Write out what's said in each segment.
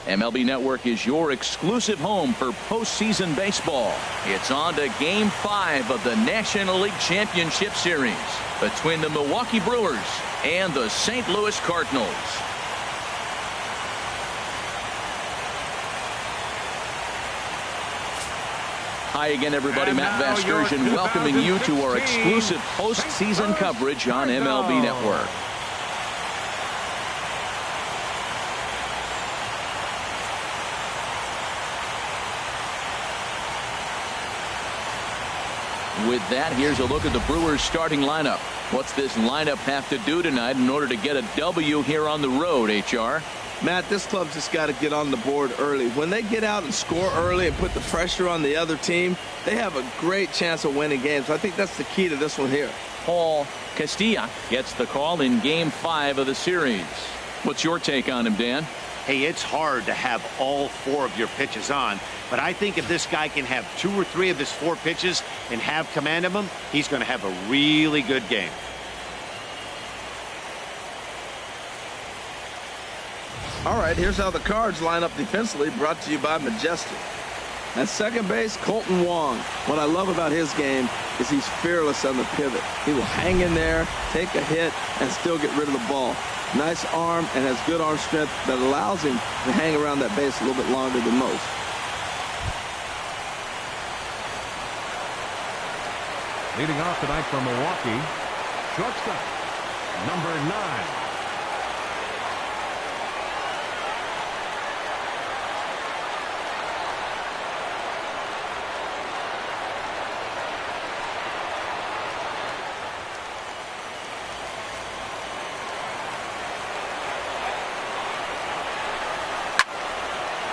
MLB Network is your exclusive home for postseason baseball. It's on to Game 5 of the National League Championship Series between the Milwaukee Brewers and the St. Louis Cardinals. Hi again, everybody. Matt Vasgersian welcoming you to our exclusive postseason coverage on MLB Network. With that, here's a look at the Brewers starting lineup. What's this lineup have to do tonight in order to get a W here on the road, HR? Matt, this club's just got to get on the board early. When they get out and score early and put the pressure on the other team, they have a great chance of winning games. I think that's the key to this one here. Paul Castilla gets the call in Game 5 of the series. What's your take on him, Dan? Hey, it's hard to have all 4 of your pitches on, but I think if this guy can have 2 or 3 of his 4 pitches and have command of them, he's going to have a really good game. All right, here's how the Cards line up defensively, brought to you by Majestic. At second base, Colton Wong. What I love about his game is he's fearless on the pivot. He will hang in there, take a hit, and still get rid of the ball. Nice arm and has good arm strength that allows him to hang around that base a little bit longer than most. Leading off tonight from Milwaukee, shortstop, number 9.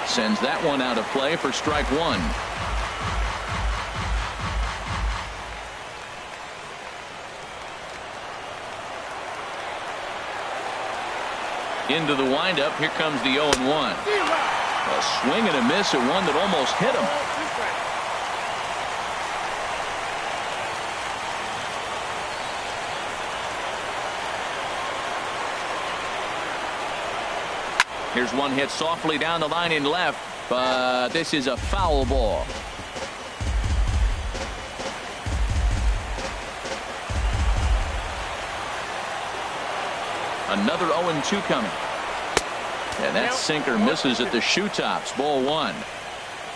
Sends that one out of play for strike 1. Into the windup. Here comes the 0-1. A swing and a miss at one that almost hit him. Here's one hit softly down the line in left, but this is a foul ball. Another 0-2 coming. And that sinker misses at the shoe tops. Ball 1.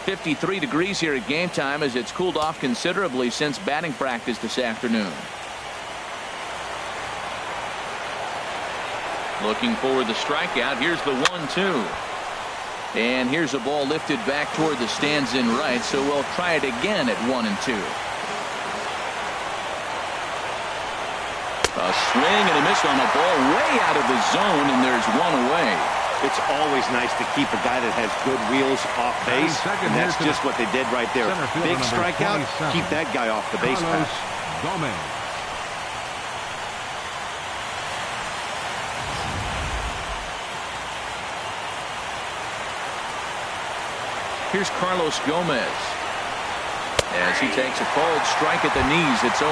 53 degrees here at game time as it's cooled off considerably since batting practice this afternoon. Looking for the strikeout. Here's the 1-2. And here's a ball lifted back toward the stands in right, so we'll try it again at 1-2. A swing and a miss on a ball way out of the zone, and there's one away. It's always nice to keep a guy that has good wheels off base, and that's just what they did right there. Big strikeout, keep that guy off the base path. Here's Carlos Gomez as he takes a cold strike at the knees. It's 0-1.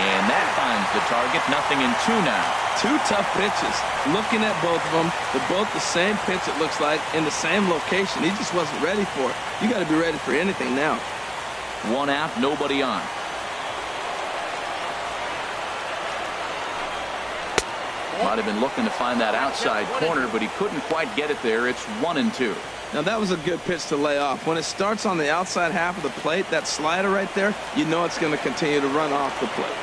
And that finds the target. 0-2 now. 2 tough pitches. Looking at both of them, they're both the same pitch, it looks like, in the same location. He just wasn't ready for it. You got to be ready for anything now. 1 out, nobody on. Might have been looking to find that outside corner, but he couldn't quite get it there. It's 1-2. Now that was a good pitch to lay off. When it starts on the outside half of the plate, that slider right there, you know it's going to continue to run off the plate.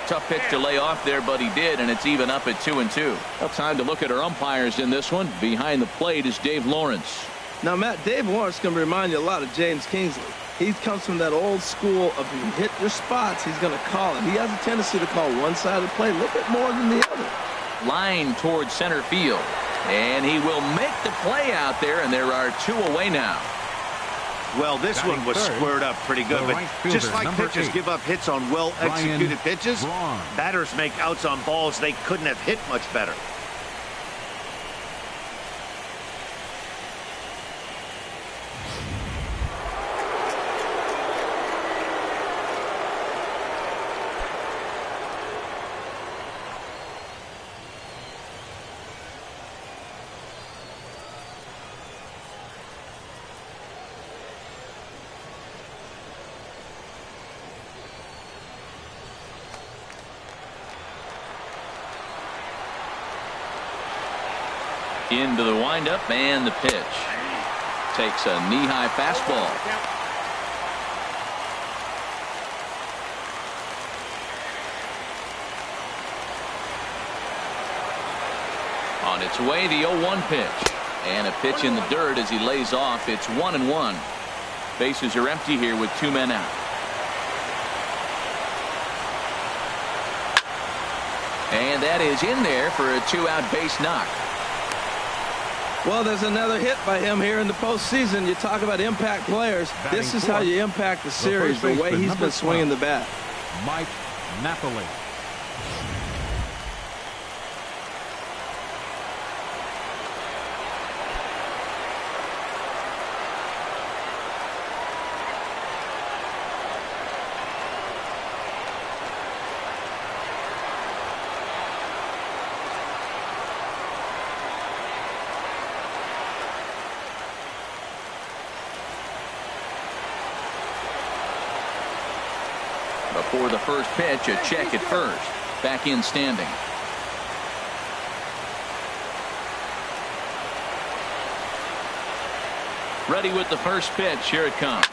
Tough pitch to lay off there, but he did, and it's even up at 2-2. Well, time to look at our umpires in this one. Behind the plate is Dave Lawrence. Now, Matt, Dave Lawrence is going to remind you a lot of James Kingsley. He comes from that old school of if you hit your spots, he's going to call it. He has a tendency to call one side of the play a little bit more than the other. Line towards center field, and he will make the play out there, and there are 2 away now. Well, this one was squared up pretty good, but just like pitchers give up hits on well-executed pitches, batters make outs on balls they couldn't have hit much better. Into the windup and the pitch. Takes a knee-high fastball. On its way, the 0-1 pitch. And a pitch in the dirt as he lays off. It's 1-1. Bases are empty here with 2 men out. And that is in there for a 2-out base knock. Well, there's another hit by him here in the postseason. You talk about impact players. This is how you impact the series, the way he's been swinging the bat. Mike Napoli. Before the first pitch, a check at first. Back in standing. Ready with the first pitch. Here it comes.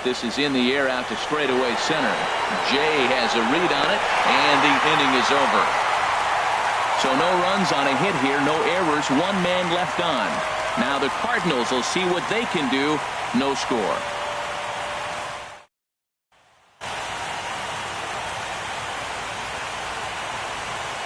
This is in the air out to straightaway center. Jay has a read on it, and the inning is over. So no runs on a hit here, no errors, 1 man left on. Now the Cardinals will see what they can do. No score.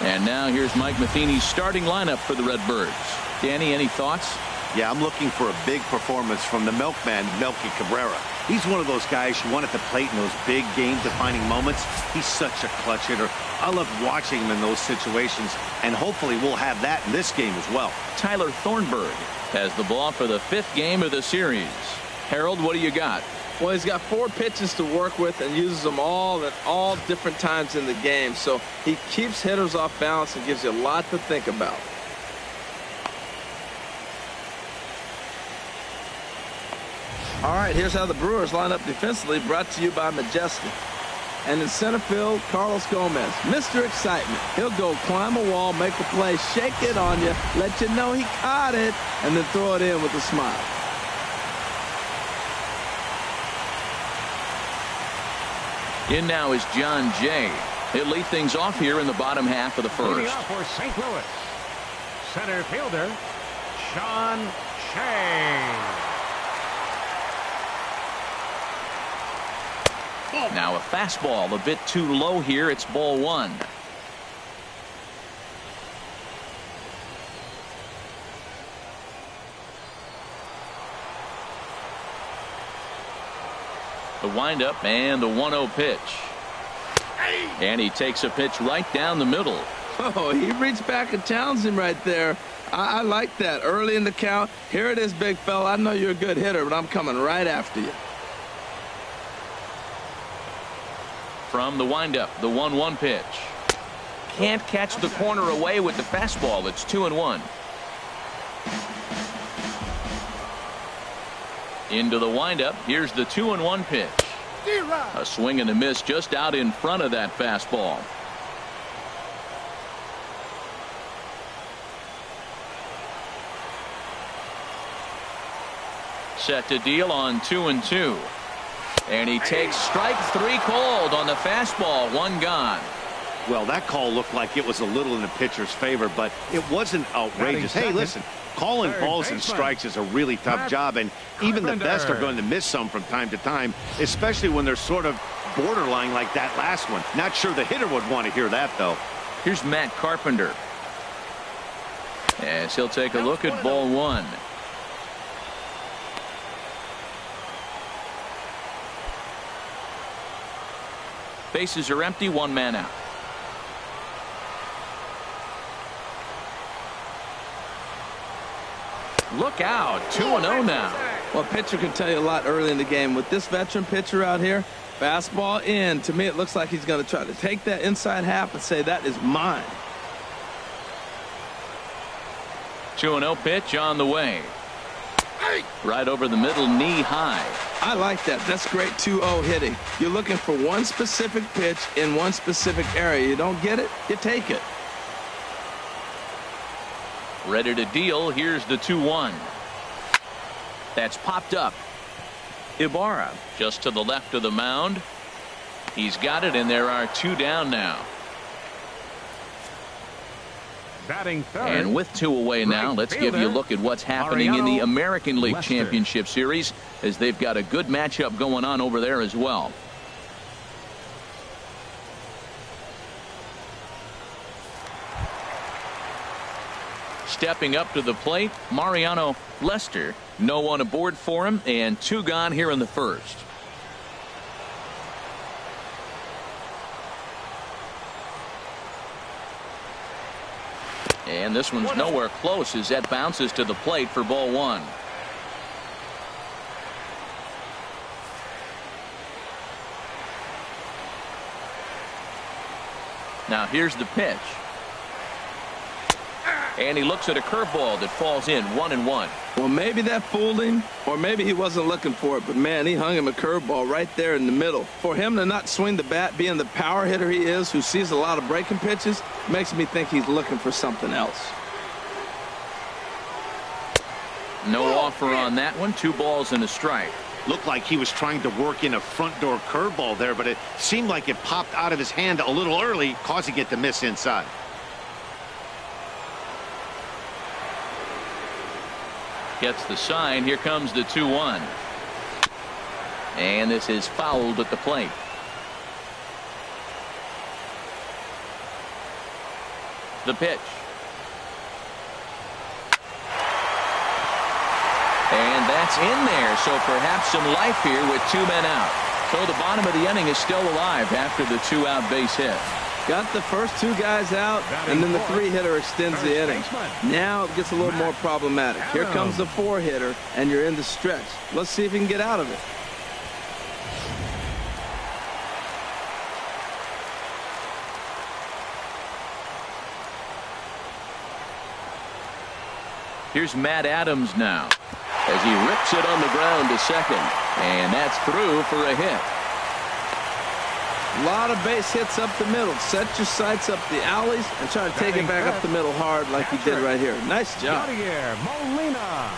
And now here's Mike Matheny's starting lineup for the Redbirds. Danny, any thoughts? Yeah, I'm looking for a big performance from the milkman, Melky Cabrera. He's one of those guys you want at the plate in those big game-defining moments. He's such a clutch hitter. I love watching him in those situations, and hopefully we'll have that in this game as well. Tyler Thornburg has the ball for the 5th game of the series. Harold, what do you got? Well, he's got 4 pitches to work with and uses them all at all different times in the game. So he keeps hitters off balance and gives you a lot to think about. All right, here's how the Brewers line up defensively, brought to you by Majestic. And in center field, Carlos Gomez, Mr. Excitement. He'll go climb a wall, make a play, shake it on you, let you know he caught it, and then throw it in with a smile. In now is John Jay. He'll lead things off here in the bottom half of the Leading first. off for St. Louis, center fielder John Jay. Now a fastball a bit too low here. It's ball 1. The windup and the 1-0 pitch. And he takes a pitch right down the middle. Oh, he reached back and challenged him right there. I like that. Early in the count. Here it is, big fella. I know you're a good hitter, but I'm coming right after you. From the windup, the 1-1 pitch. Can't catch the corner away with the fastball. It's 2-1. Into the windup. Here's the 2-1 pitch. A swing and a miss just out in front of that fastball. Set to deal on 2-2. And he takes strike 3 called on the fastball. 1 gone. Well, that call looked like it was a little in the pitcher's favor, but it wasn't outrageous. Hey, listen, calling balls and strikes is a really tough job, and even the best are going to miss some from time to time, especially when they're sort of borderline like that last one. Not sure the hitter would want to hear that, though. Here's Matt Carpenter. As he'll take a look at ball 1. Bases are empty, 1 man out. Look out, 2-0 now. Well, a pitcher can tell you a lot early in the game. With this veteran pitcher out here, fastball in. To me, it looks like he's going to try to take that inside half and say, that is mine. 2-0 pitch on the way. Right over the middle, knee high. I like that. That's great 2-0 hitting. You're looking for one specific pitch in one specific area. You don't get it, you take it. Ready to deal. Here's the 2-1. That's popped up. Ibarra just to the left of the mound. He's got it, and there are 2 down now. Batting third. And with 2 away now, let's give you a look at what's happening in the American League Championship Series, as they've got a good matchup going on over there as well. Stepping up to the plate, Mariano Lester. No one aboard for him, and 2 gone here in the first. And this one's nowhere close as that bounces to the plate for ball 1. Now here's the pitch. And he looks at a curveball that falls in 1-1. Well, maybe that fooled him, or maybe he wasn't looking for it, but man, he hung him a curveball right there in the middle. For him to not swing the bat, being the power hitter he is, who sees a lot of breaking pitches, makes me think he's looking for something else. No offer on that one. 2 balls and a strike. Looked like he was trying to work in a front door curveball there, but it seemed like it popped out of his hand a little early, causing it to miss inside. Gets the sign. Here comes the 2-1. And this is fouled at the plate. The pitch. And that's in there. So perhaps some life here with 2 men out. So the bottom of the inning is still alive after the 2-out base hit. Got the first 2 guys out, and then the 3-hitter extends the inning. Now it gets a little more problematic. Here comes the 4-hitter, and you're in the stretch. Let's see if he can get out of it. Here's Matt Adams now as he rips it on the ground to second, and that's through for a hit. A lot of base hits up the middle. Set your sights up the alleys and try to take it back up the middle hard like he did right here. Nice job. Molina.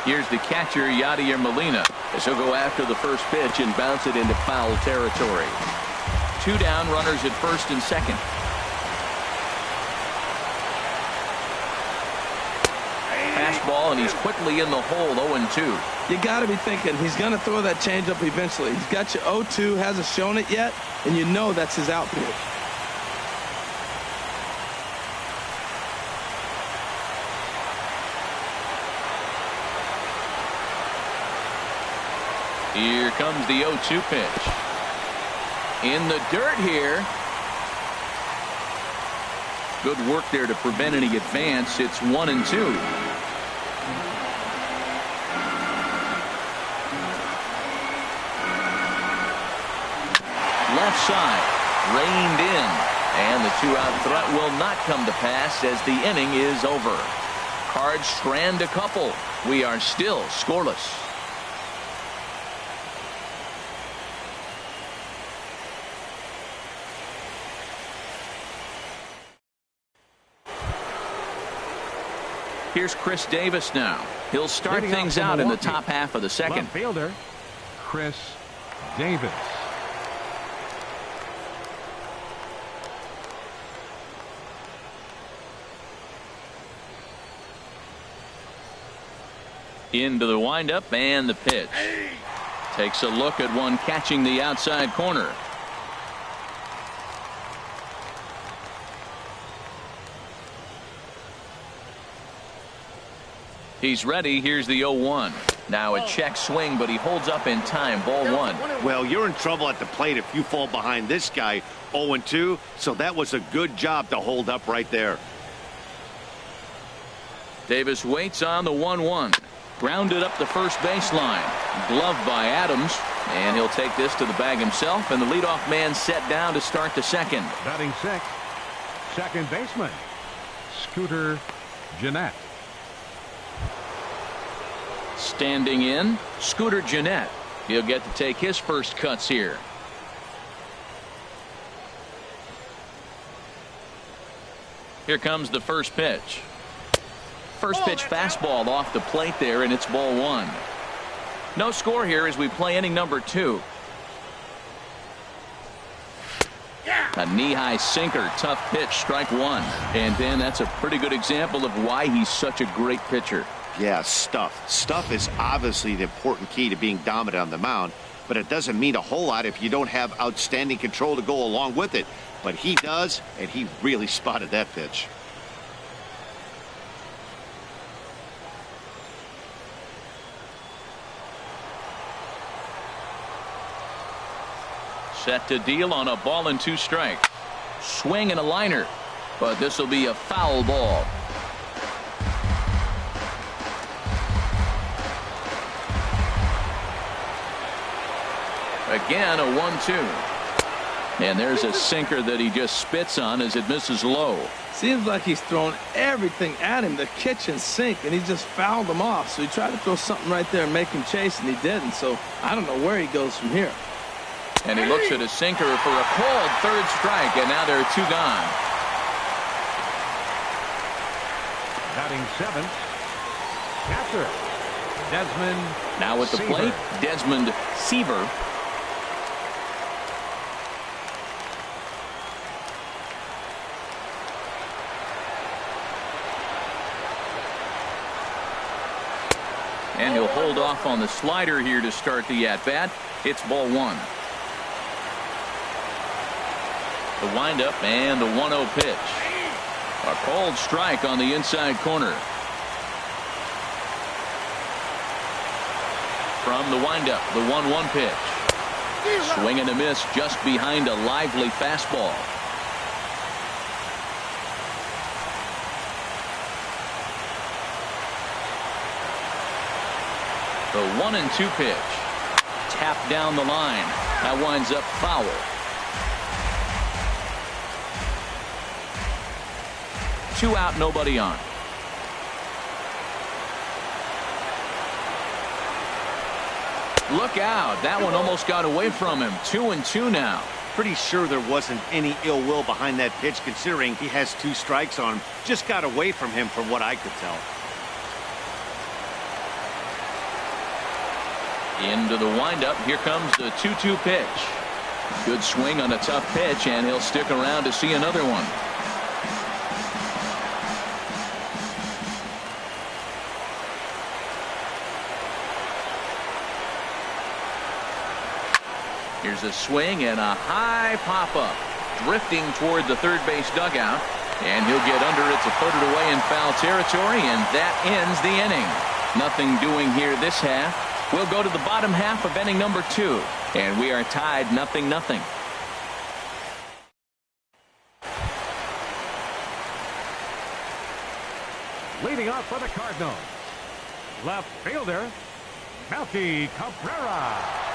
Here's the catcher, Yadier Molina, as he'll go after the first pitch and bounce it into foul territory. 2 down, runners at first and second. Fastball, and he's quickly in the hole. 0-2. You got to be thinking he's going to throw that changeup eventually. He's got you 0-2, hasn't shown it yet, and you know that's his out pitch. Here comes the 0-2 pitch. In the dirt here. Good work there to prevent any advance. It's 1-2. Left side, reined in, and the 2-out threat will not come to pass as the inning is over. Cards strand a couple. We are still scoreless. Here's Chris Davis now. He'll start things out in the top half of the second. Left fielder, Chris Davis. Into the windup and the pitch. Takes a look at one catching the outside corner. He's ready. Here's the 0-1. Now a check swing, but he holds up in time. Ball 1. Well, you're in trouble at the plate if you fall behind this guy. 0-2. So that was a good job to hold up right there. Davis waits on the 1-1. Grounded up the first baseline. Gloved by Adams. And he'll take this to the bag himself. And the leadoff man set down to start the second. Batting sixth, second baseman, Scooter Gennett. Standing in, Scooter Gennett. He'll get to take his first cuts here. Here comes the first pitch. First pitch fastball off the plate there, and it's ball one. No score here as we play inning number 2. A knee-high sinker, tough pitch, strike one. And then that's a pretty good example of why he's such a great pitcher. Yeah, stuff. Stuff is obviously the important key to being dominant on the mound, but it doesn't mean a whole lot if you don't have outstanding control to go along with it. But he does, and he really spotted that pitch. Set to deal on a ball and 2 strikes. Swing and a liner, but this will be a foul ball. Again, a 1-2. And there's a sinker that he just spits on as it misses low. Seems like he's thrown everything at him, the kitchen sink, and he just fouled him off. So he tried to throw something right there and make him chase, and he didn't. So I don't know where he goes from here. And he looks at a sinker for a called 3rd strike, and now there are 2 gone. Batting 7th, catcher Desmond. Now at the plate, Desmond Seaver. And he'll hold off on the slider here to start the at-bat. It's ball 1. The windup and the 1-0 pitch. A called strike on the inside corner. From the windup, the 1-1 pitch. Swing and a miss just behind a lively fastball. The 1-2 pitch. Tapped down the line. That winds up foul. Two out, nobody on. Look out. That one almost got away from him. 2-2 now. Pretty sure there wasn't any ill will behind that pitch, considering he has 2 strikes on him. Just got away from him from what I could tell. Into the windup. Here comes the 2-2 pitch. Good swing on a tough pitch, and he'll stick around to see another one. Here's a swing and a high pop-up. Drifting toward the third base dugout. And he'll get under it to put it away in foul territory, and that ends the inning. Nothing doing here this half. We'll go to the bottom half of inning number 2. And we are tied 0-0. Leading off for the Cardinals, left fielder, Melky Cabrera.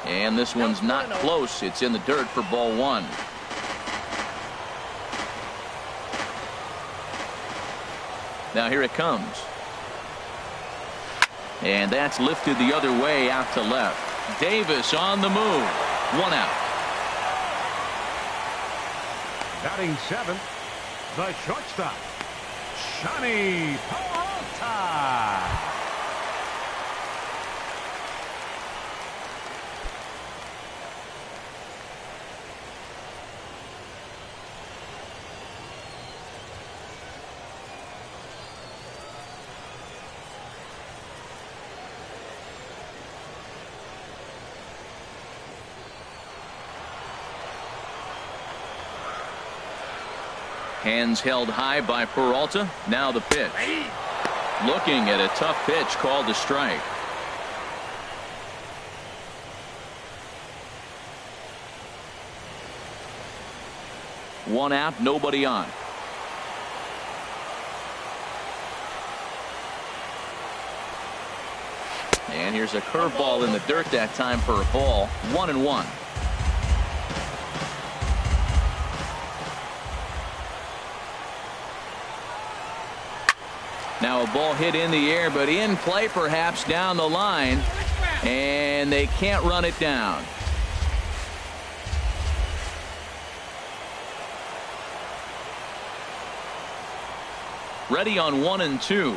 And this one's not close. It's in the dirt for ball 1. Now here it comes. And that's lifted the other way out to left. Davis on the move. 1 out. Batting 7th, the shortstop, Shani Peralta. Hands held high by Peralta. Now the pitch. Looking at a tough pitch called a strike. One out, nobody on. And here's a curveball in the dirt that time for a ball. 1-1. Now a ball hit in the air, but in play perhaps down the line. And they can't run it down. Ready on 1-2.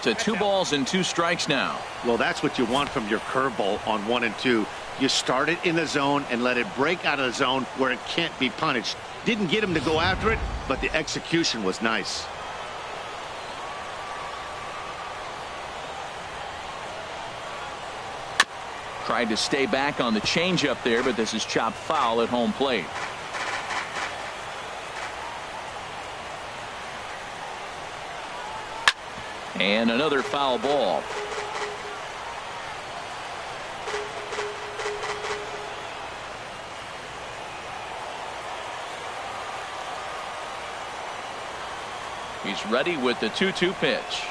To 2 balls and 2 strikes now. Well, that's what you want from your curveball on 1-2. You start it in the zone and let it break out of the zone where it can't be punished. Didn't get him to go after it, but the execution was nice. Tried to stay back on the changeup there, but this is chopped foul at home plate. And another foul ball. He's ready with the 2-2 pitch.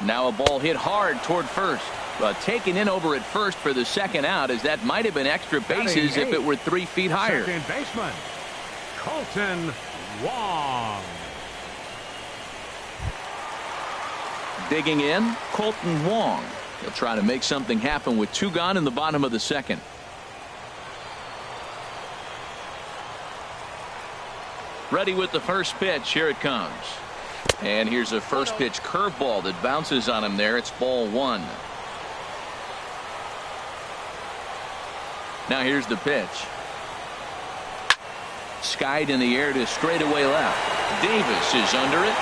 Now a ball hit hard toward first. But taken in over at first for the second out, as that might have been extra bases if it were 3 feet higher. Second baseman, Colton Wong. Digging in, Colton Wong. He'll try to make something happen with 2 gone in the bottom of the second. Ready with the first pitch. Here it comes. And here's a first pitch curveball that bounces on him there. It's ball 1. Now here's the pitch. Skied in the air to straightaway left. Davis is under it.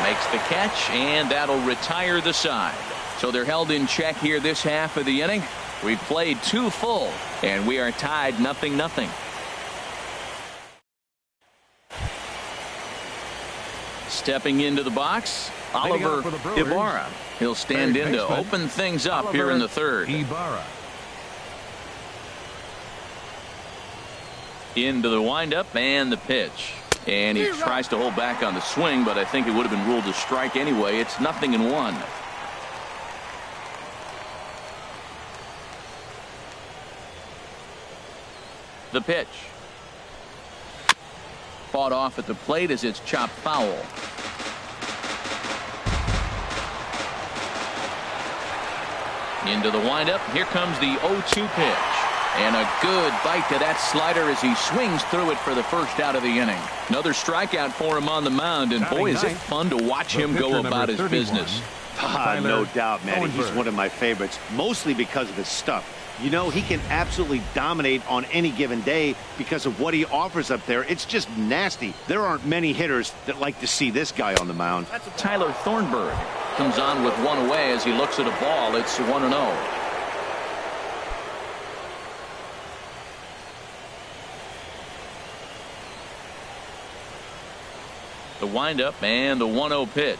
Makes the catch, and that'll retire the side. So they're held in check here this half of the inning. We've played 2 full, and we are tied 0-0. Stepping into the box, Oliver Ibarra. He'll stand in to open things up here in the third. Ibarra. Into the windup and the pitch. And he tries to hold back on the swing, but I think it would have been ruled a strike anyway. It's 0-1. The pitch. Fought off at the plate as it's chopped foul. Into the windup. Here comes the 0-2 pitch. And a good bite to that slider as he swings through it for the first out of the inning. Another strikeout for him on the mound, and boy, is it fun to watch him go about his business. No doubt, Matty. He's one of my favorites, mostly because of his stuff. You know, he can absolutely dominate on any given day because of what he offers up there. It's just nasty. There aren't many hitters that like to see this guy on the mound. Tyler Thornburg comes on with 1 away as he looks at a ball. It's 1-0. The windup and the 1-0 pitch.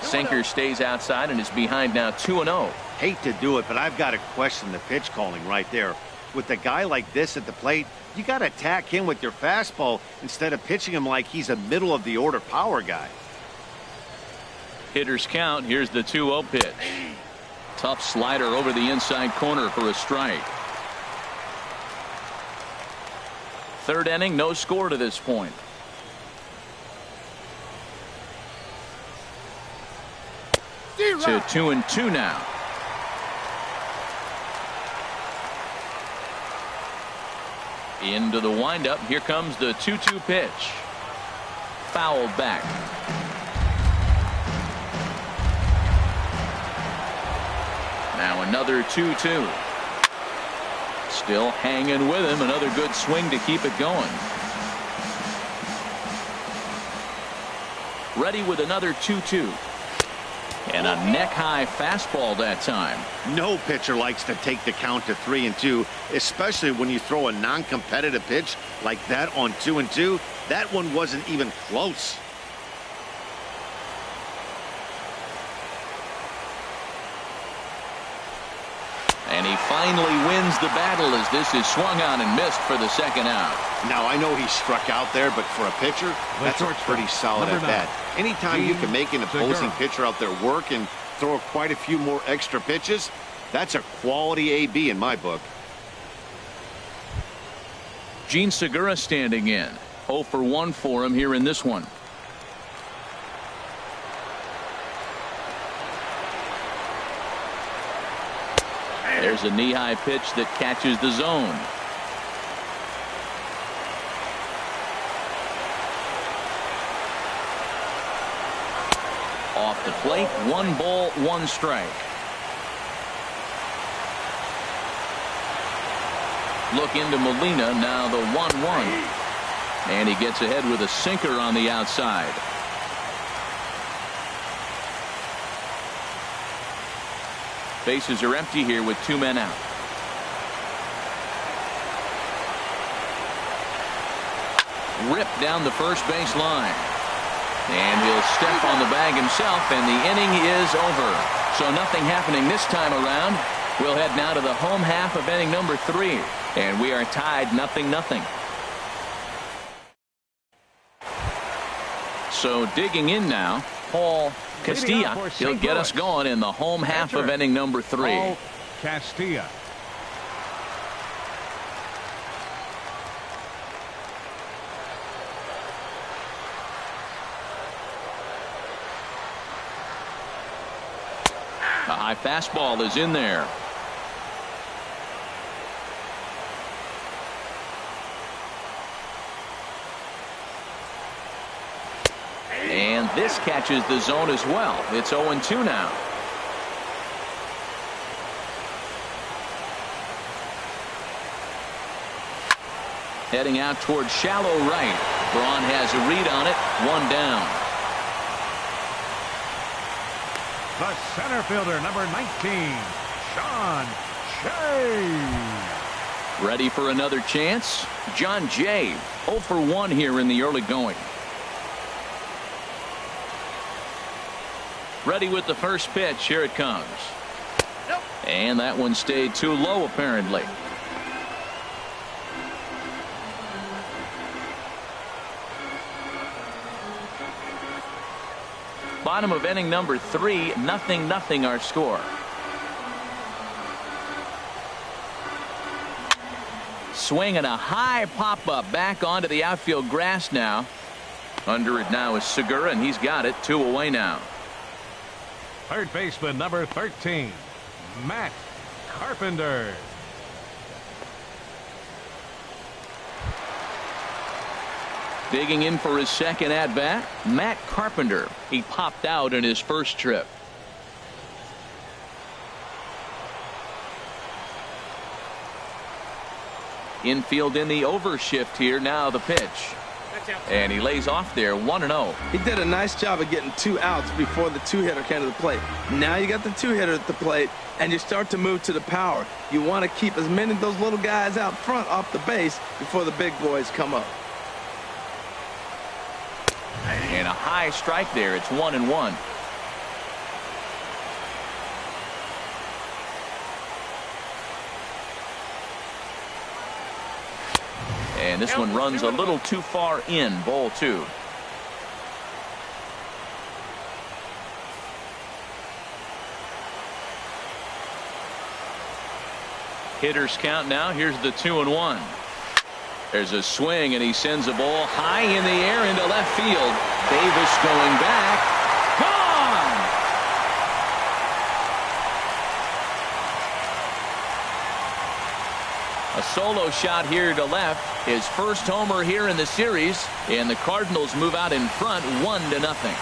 Sinker stays outside and is behind now 2-0. Hate to do it, but I've got to question the pitch calling right there. With a guy like this at the plate, you got to attack him with your fastball instead of pitching him like he's a middle of the order power guy. Hitters count. Here's the 2-0 pitch. Tough slider over the inside corner for a strike. Third inning, no score to this point. To 2-2 now. Into the windup. Here comes the 2-2 pitch. Fouled back. Now another 2-2. Still hanging with him. Another good swing to keep it going. Ready with another 2-2. And a neck-high fastball that time. No pitcher likes to take the count to 3-2, especially when you throw a non-competitive pitch like that on 2-2. That one wasn't even close. And he finally wins the battle as this is swung on and missed for the second out. Now, I know he struck out there, but for a pitcher, that's a pretty solid at bat. Anytime you can make an opposing pitcher out there work and throw quite a few more extra pitches. That's a quality AB in my book. Gene Segura standing in. 0 for 1 for him here in this one. There's a knee-high pitch that catches the zone. Off the plate, 1 ball, 1 strike. Look into Molina, now the 1-1. And he gets ahead with a sinker on the outside. Bases are empty here with 2 men out. Ripped down the first base line. And he'll step on the bag himself, and the inning is over. So nothing happening this time around. We'll head now to the home half of inning number 3. And we are tied 0-0. So digging in now, Paul Castilla. He'll get us going in the home half of inning number 3. Paul Castilla. A high fastball is in there. And this catches the zone as well. It's 0-2 now. Heading out towards shallow right. Braun has a read on it. 1 down. The center fielder, number 19, John Jay. Ready for another chance? John Jay, 0 for 1 here in the early going. Ready with the first pitch. Here it comes. And that one stayed too low, apparently. Bottom of inning number 3, 0-0 our score. Swing and a high pop-up back onto the outfield grass now. Under it now is Segura, and he's got it. 2 away now. Third baseman, number 13, Matt Carpenter. Digging in for his second at-bat, Matt Carpenter. He popped out in his first trip. Infield in the overshift here. Now the pitch. And he lays off there. 1-0. He did a nice job of getting 2 outs before the 2-hitter came to the plate. Now you got the 2-hitter at the plate, and you start to move to the power. You want to keep as many of those little guys out front off the base before the big boys come up. And a high strike there. It's 1-1. And this one runs a little too far in. Ball 2. Hitters count now. Here's the 2-1. There's a swing, and he sends a ball high in the air into left field. Davis going back. Gone! A solo shot here to left. His first homer here in the series. And the Cardinals move out in front 1-0.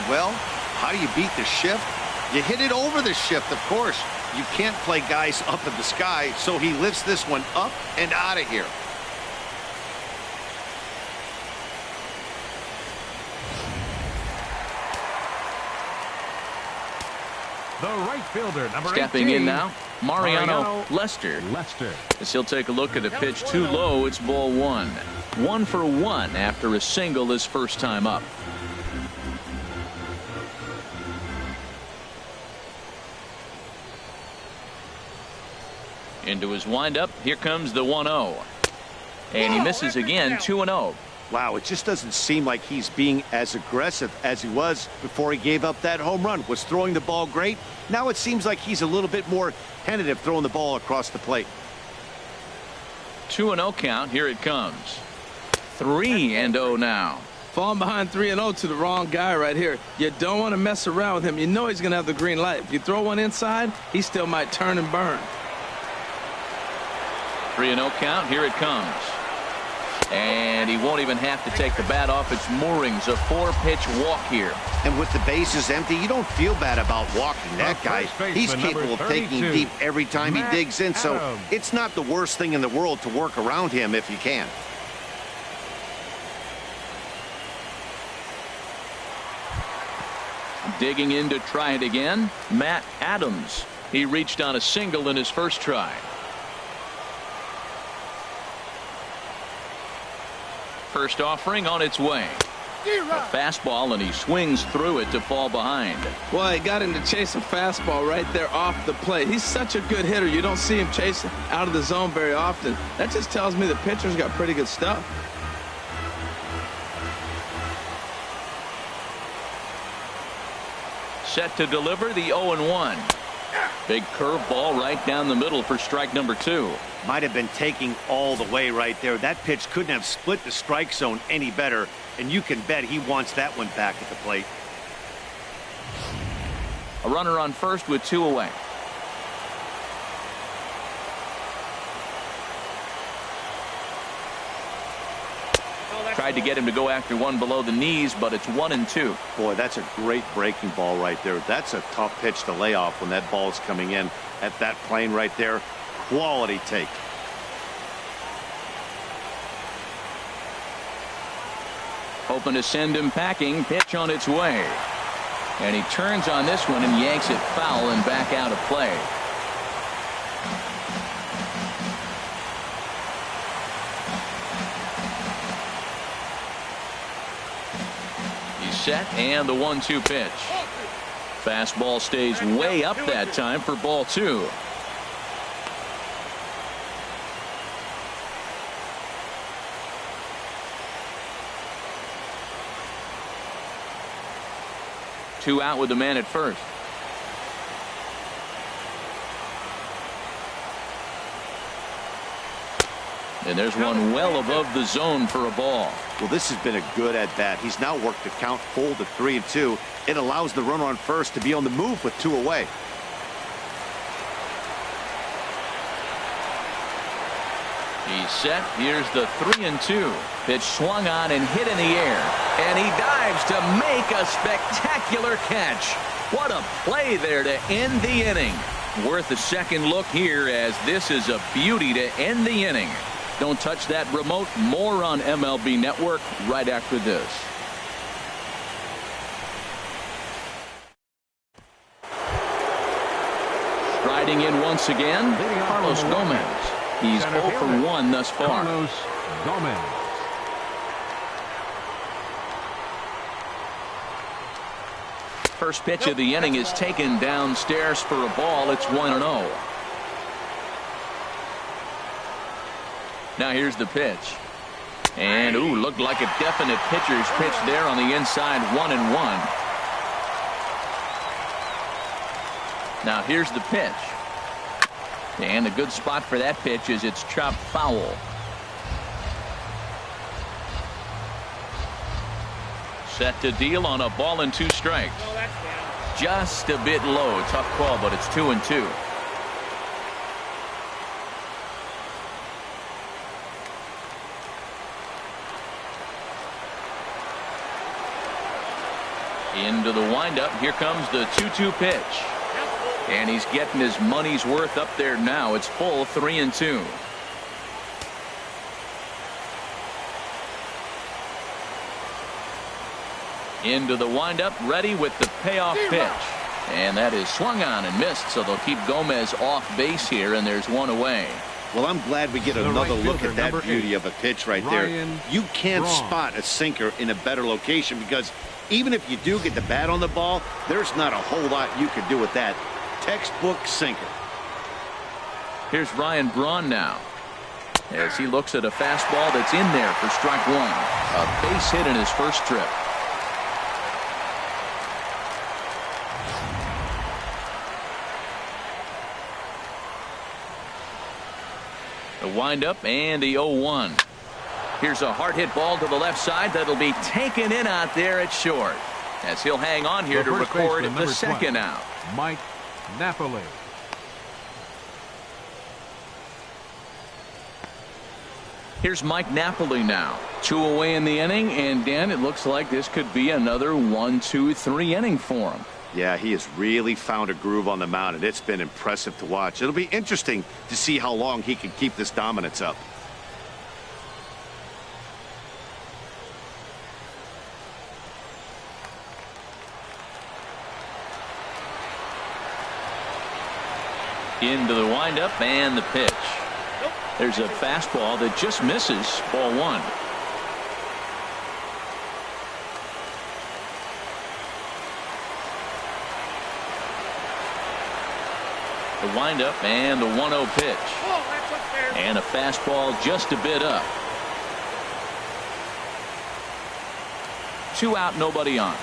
Well, how do you beat the shift? You hit it over the shift, of course. You can't play guys up in the sky, so he lifts this one up and out of here. The right fielder, number 18. Stepping in now, Mariano Lester. As he'll take a look at a pitch too low, it's ball 1. 1 for 1 after a single his first time up. Into his windup. Here comes the 1-0. And he misses again. 2-0. Wow, it just doesn't seem like he's being as aggressive as he was before he gave up that home run. Was throwing the ball great. Now it seems like he's a little bit more tentative throwing the ball across the plate. 2-0 count. Here it comes. 3-0 now. Falling behind 3-0 to the wrong guy right here. You don't want to mess around with him. You know he's going to have the green light. If you throw one inside, he still might turn and burn. 3-0 count. Here it comes. And he won't even have to take the bat off its moorings. A 4-pitch walk here. And with the bases empty, you don't feel bad about walking that guy. He's capable of taking deep every time he digs in, so it's not the worst thing in the world to work around him if you can. Digging in to try it again, Matt Adams. He reached on a single in his first try. First offering on its way. A fastball, and he swings through it to fall behind. Well, he got him to chase a fastball right there off the plate. He's such a good hitter. You don't see him chasing out of the zone very often. That just tells me the pitcher's got pretty good stuff. Set to deliver the 0-1. Big curveball right down the middle for strike number 2. Might have been taking all the way right there. That pitch couldn't have split the strike zone any better, and you can bet he wants that one back at the plate. A runner on first with 2 away. Tried to get him to go after one below the knees, but it's 1-2. Boy, that's a great breaking ball right there. That's a tough pitch to lay off when that ball's coming in at that plane right there. Quality take. Hoping to send him packing. Pitch on its way. And he turns on this one and yanks it foul and back out of play. Set and the 1-2 pitch. Fastball stays way up that time for ball 2. Two out with the man at first. And there's one well above the zone for a ball. Well, this has been a good at-bat. He's now worked the count full to 3-2. It allows the runner on first to be on the move with 2 away. He's set. Here's the 3-2. Pitch swung on and hit in the air. And he dives to make a spectacular catch. What a play there to end the inning. Worth a second look here, as this is a beauty to end the inning. Don't touch that remote. More on MLB Network right after this. Striding in once again, Carlos Gomez. He's 0 for 1 thus far. Carlos Gomez. First pitch of the inning is taken downstairs for a ball. It's 1-0. Now here's the pitch. And, ooh, looked like a definite pitcher's pitch there on the inside. 1-1. Now here's the pitch. And a good spot for that pitch is it's chopped foul. Set to deal on a ball and 2 strikes. Just a bit low. Tough call, but it's 2-2. Into the windup. Here comes the 2-2 pitch. And he's getting his money's worth up there now. It's full 3-2. Into the windup, ready with the payoff pitch. And that is swung on and missed, so they'll keep Gomez off base here, and there's 1 away. Well, I'm glad we get another look at that beauty of a pitch right there. You can't spot a sinker in a better location, because even if you do get the bat on the ball, there's not a whole lot you can do with that. Textbook sinker. Here's Ryan Braun now, as he looks at a fastball that's in there for strike one. A base hit in his first trip. The windup and the 0-1. Here's a hard hit ball to the left side that'll be taken in out there at short, as he'll hang on here to record the second out. Mike Napoli. Here's Mike Napoli now. 2 away in the inning, and Dan, it looks like this could be another 1-2-3 inning for him. Yeah, he has really found a groove on the mound, and it's been impressive to watch. It'll be interesting to see how long he can keep this dominance up. Into the windup and the pitch. There's a fastball that just misses, ball one. The windup and the 1-0 pitch. And a fastball just a bit up. 2 out, nobody on.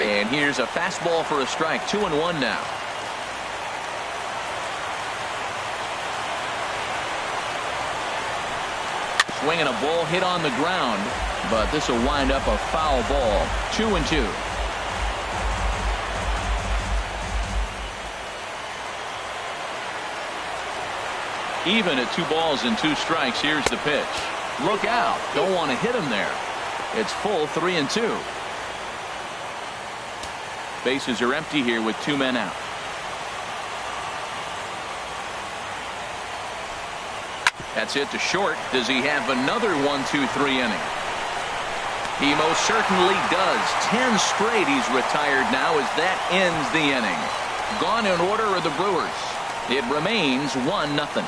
And here's a fastball for a strike. 2-1 now. Swinging a ball hit on the ground, but this will wind up a foul ball. 2-2. Even at 2 balls and 2 strikes. Here's the pitch. Look out. Don't want to hit him there. It's full 3-2. Bases are empty here with 2 men out. That's it to short. Does he have another 1-2-3 inning? He most certainly does. 10 straight he's retired now as that ends the inning. Gone in order are the Brewers. It remains 1-0.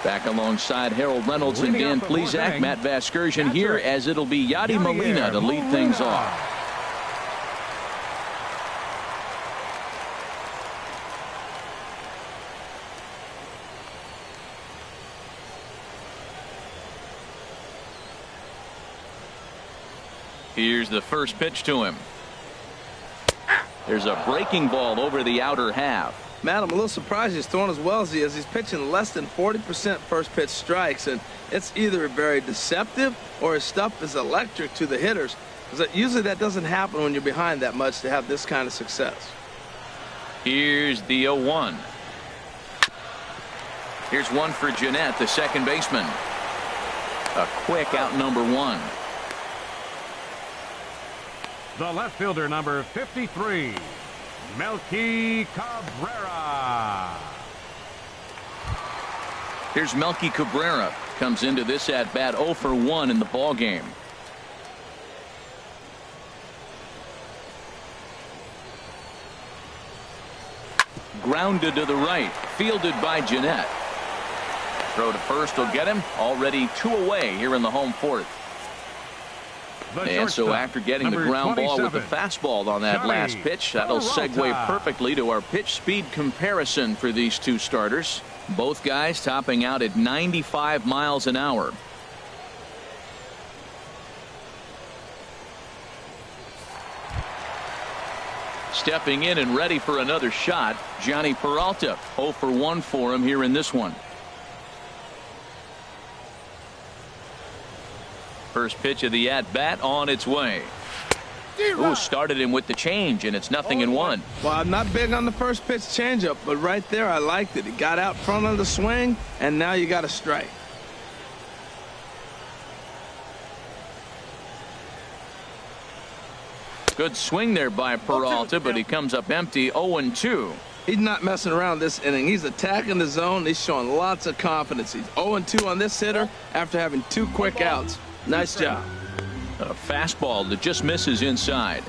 Back alongside Harold Reynolds and Dan Plesac, Matt Vasgersian here, as it'll be Yadi Molina to lead things off. Here's the first pitch to him. There's a breaking ball over the outer half. Matt, I'm a little surprised he's throwing as well as he is. He's pitching less than 40% first pitch strikes, and it's either very deceptive or his stuff is electric to the hitters. Because usually that doesn't happen when you're behind that much to have this kind of success. Here's the 0-1. Here's one for Jeanette, the second baseman. A quick out, number 1. The left fielder, number 53. Melky Cabrera. Here's Melky Cabrera. Comes into this at bat 0 for 1 in the ball game. Grounded to the right. Fielded by Jeanette. Throw to first will get him. Already 2 away here in the home fourth. And so after getting the ground ball with the fastball on that last pitch, that'll segue perfectly to our pitch speed comparison for these 2 starters. Both guys topping out at 95 miles an hour. Stepping in and ready for another shot, Johnny Peralta. 0 for 1 for him here in this one. First pitch of the at-bat on its way. Ooh, started him with the change, and it's 0-1. Well, I'm not big on the first pitch changeup, but right there I liked it. He got out front of the swing, and now you got a strike. Good swing there by Peralta, but he comes up empty. 0-2. He's not messing around this inning. He's attacking the zone. He's showing lots of confidence. He's 0-2 on this hitter after having 2 quick outs. Nice job. A fastball that just misses inside.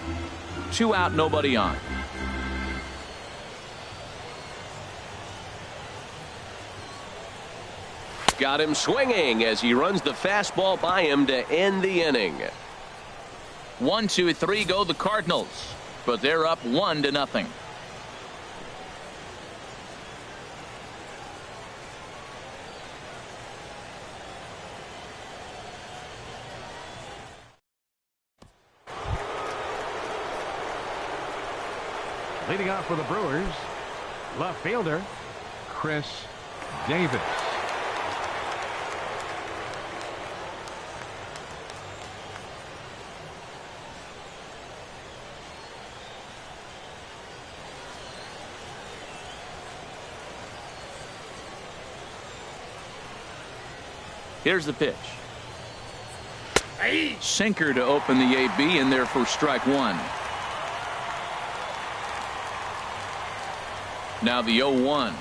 2 out, nobody on. got him swinging as he runs the fastball by him to end the inning. 1, 2, 3 go the Cardinals, but they're up 1-0. Leading off for the Brewers, left fielder Chris Davis. Here's the pitch. Sinker to open the AB, in there for strike one. Now the 0-1.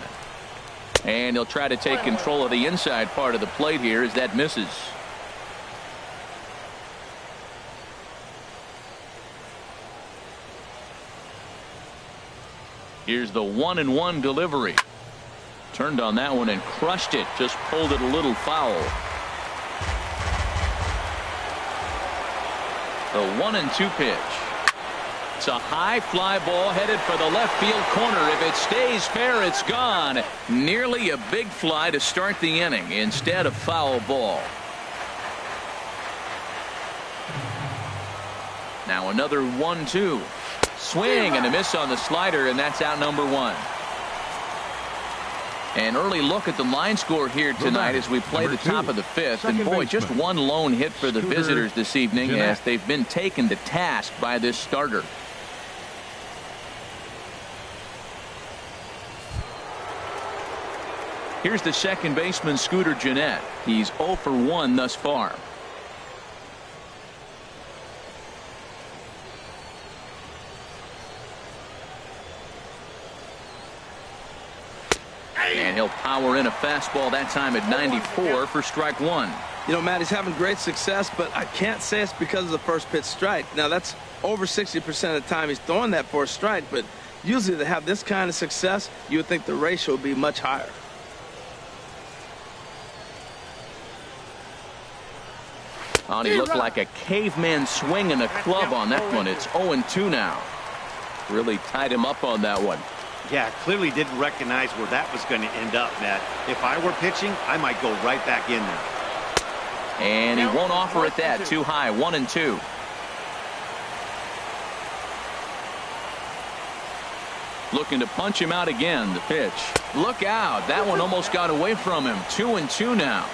And he'll try to take control of the inside part of the plate here as that misses. Here's the 1-1 delivery. Turned on that one and crushed it. Just pulled it a little foul. The 1-2 pitch. It's a high fly ball headed for the left field corner. If it stays fair, it's gone. Nearly a big fly to start the inning instead of foul ball. Now another 1-2. Swing and a miss on the slider, and that's out number one. An early look at the line score here tonight as we play the top of the fifth. And boy, just one lone hit for the visitors this evening as they've been taken to task by this starter. Here's the second baseman, Scooter Gennett. He's 0 for 1 thus far. And he'll power in a fastball that time at 94 for strike one. You know, Matt, he's having great success, but I can't say it's because of the first pitch strike. Now, that's over 60% of the time he's throwing that for a strike, but usually to have this kind of success, you would think the ratio would be much higher. Oh, he looked like a caveman swinging a club on that one. It's 0-2 now. Really tied him up on that one. Yeah, clearly didn't recognize where that was going to end up, Matt. If I were pitching, I might go right back in there. And he won't offer it that. Too high. 1-2. Looking to punch him out again. The pitch. Look out. That one almost got away from him. 2-2 now.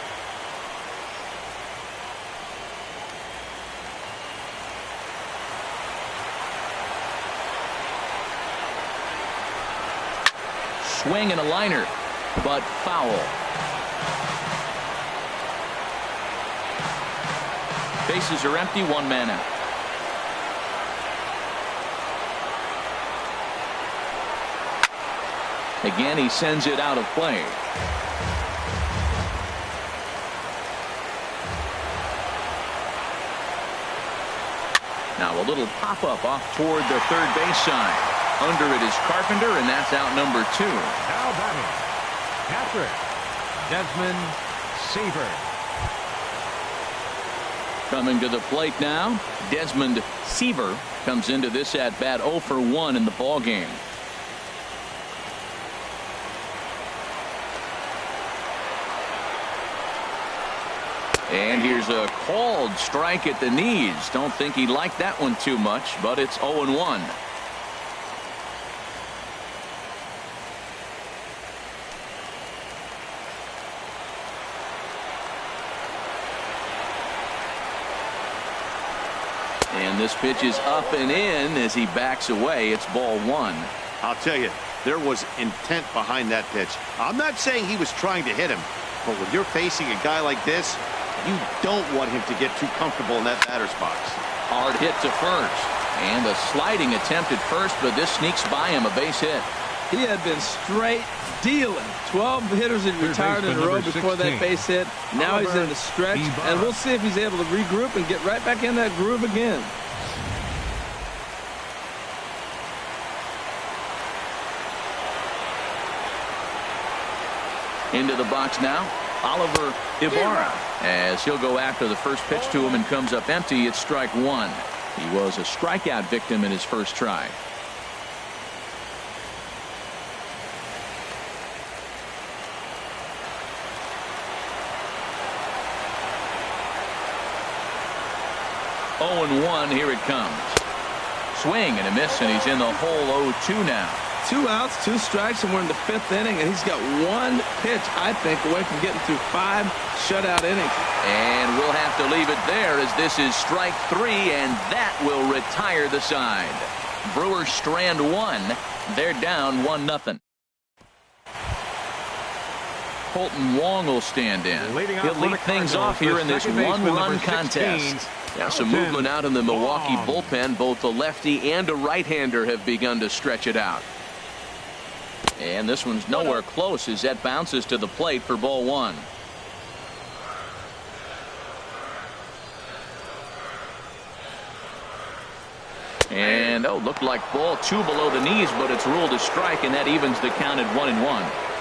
Swing and a liner, but foul. Bases are empty, one man out. Again, he sends it out of play. Now a little pop-up off toward the third base side. Under it is Carpenter, and that's out number 2. Now batting, catcher, Desmond Seaver. Coming to the plate now, Desmond Seaver comes into this at bat 0 for 1 in the ball game. And here's a called strike at the knees. Don't think he liked that one too much, but it's 0-1. And this pitch is up and in as he backs away. It's ball one. I'll tell you, there was intent behind that pitch. I'm not saying he was trying to hit him, but when you're facing a guy like this, you don't want him to get too comfortable in that batter's box. Hard hit to first. And a sliding attempt at first, but this sneaks by him, a base hit. He had been straight dealing. 12 hitters had retired in a row before that base hit. Now he's in the stretch, and we'll see if he's able to regroup and get right back in that groove again. Into the box now, Oliver Ibarra, as he'll go after the first pitch to him and comes up empty. It's strike one. He was a strikeout victim in his first try. Oh, and 1. Here it comes. Swing and a miss, and he's in the hole 0-2 now. 2 outs, 2 strikes, and we're in the 5th inning, and he's got 1 pitch, I think, away from getting through 5 shutout innings. And we'll have to leave it there, as this is strike 3, and that will retire the side. Brewers strand 1. They're down 1-0. Colton Wong will stand in. He'll lead things off here in this one-run contest. Now some movement out in the Milwaukee bullpen. Both a lefty and a right-hander have begun to stretch it out. And this one's nowhere close as that bounces to the plate for ball 1. And looked like ball 2 below the knees, but it's ruled a strike, and that evens the count at 1-1.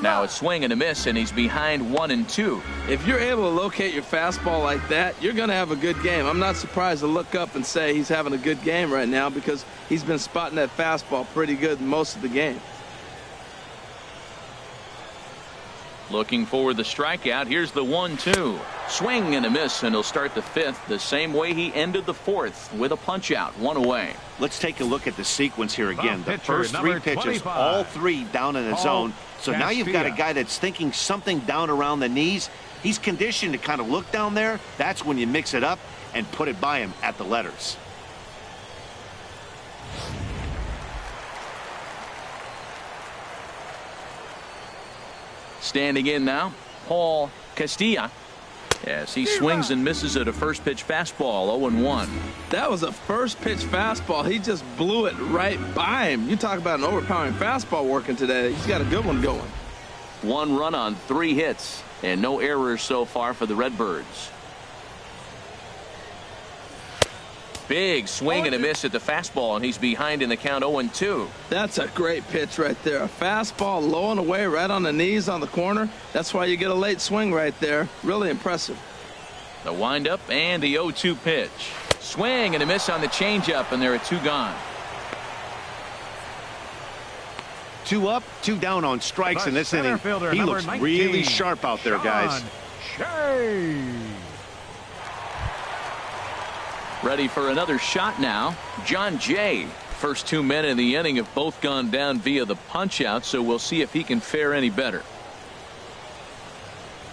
Now it's swing and a miss, and he's behind 1-2. If you're able to locate your fastball like that, you're going to have a good game. I'm not surprised to look up and say he's having a good game right now, because he's been spotting that fastball pretty good most of the game. Looking for the strikeout. Here's the 1-2. Swing and a miss, and he'll start the 5th the same way he ended the 4th, with a punch out, 1 away. Let's take a look at the sequence here again. The first 3 pitches, all 3 down in the zone. So now you've got a guy that's thinking something down around the knees. He's conditioned to kind of look down there. That's when you mix it up and put it by him at the letters. Standing in now, Paul Castilla. Yes, he swings and misses at a first pitch fastball, 0-1. That was a first pitch fastball. He just blew it right by him. You talk about an overpowering fastball working today. He's got a good one going. 1 run on 3 hits, and no errors so far for the Redbirds. Big swing and a miss at the fastball, and he's behind in the count, 0-2. That's a great pitch right there. A fastball low and away right on the knees on the corner. That's why you get a late swing right there. Really impressive. The windup and the 0-2 pitch. Swing and a miss on the changeup, and there are 2 gone. 2 up, 2 down on strikes in this inning. He looks really sharp out there, guys. Ready for another shot now. John Jay. First 2 men in the inning have both gone down via the punch out, so we'll see if he can fare any better.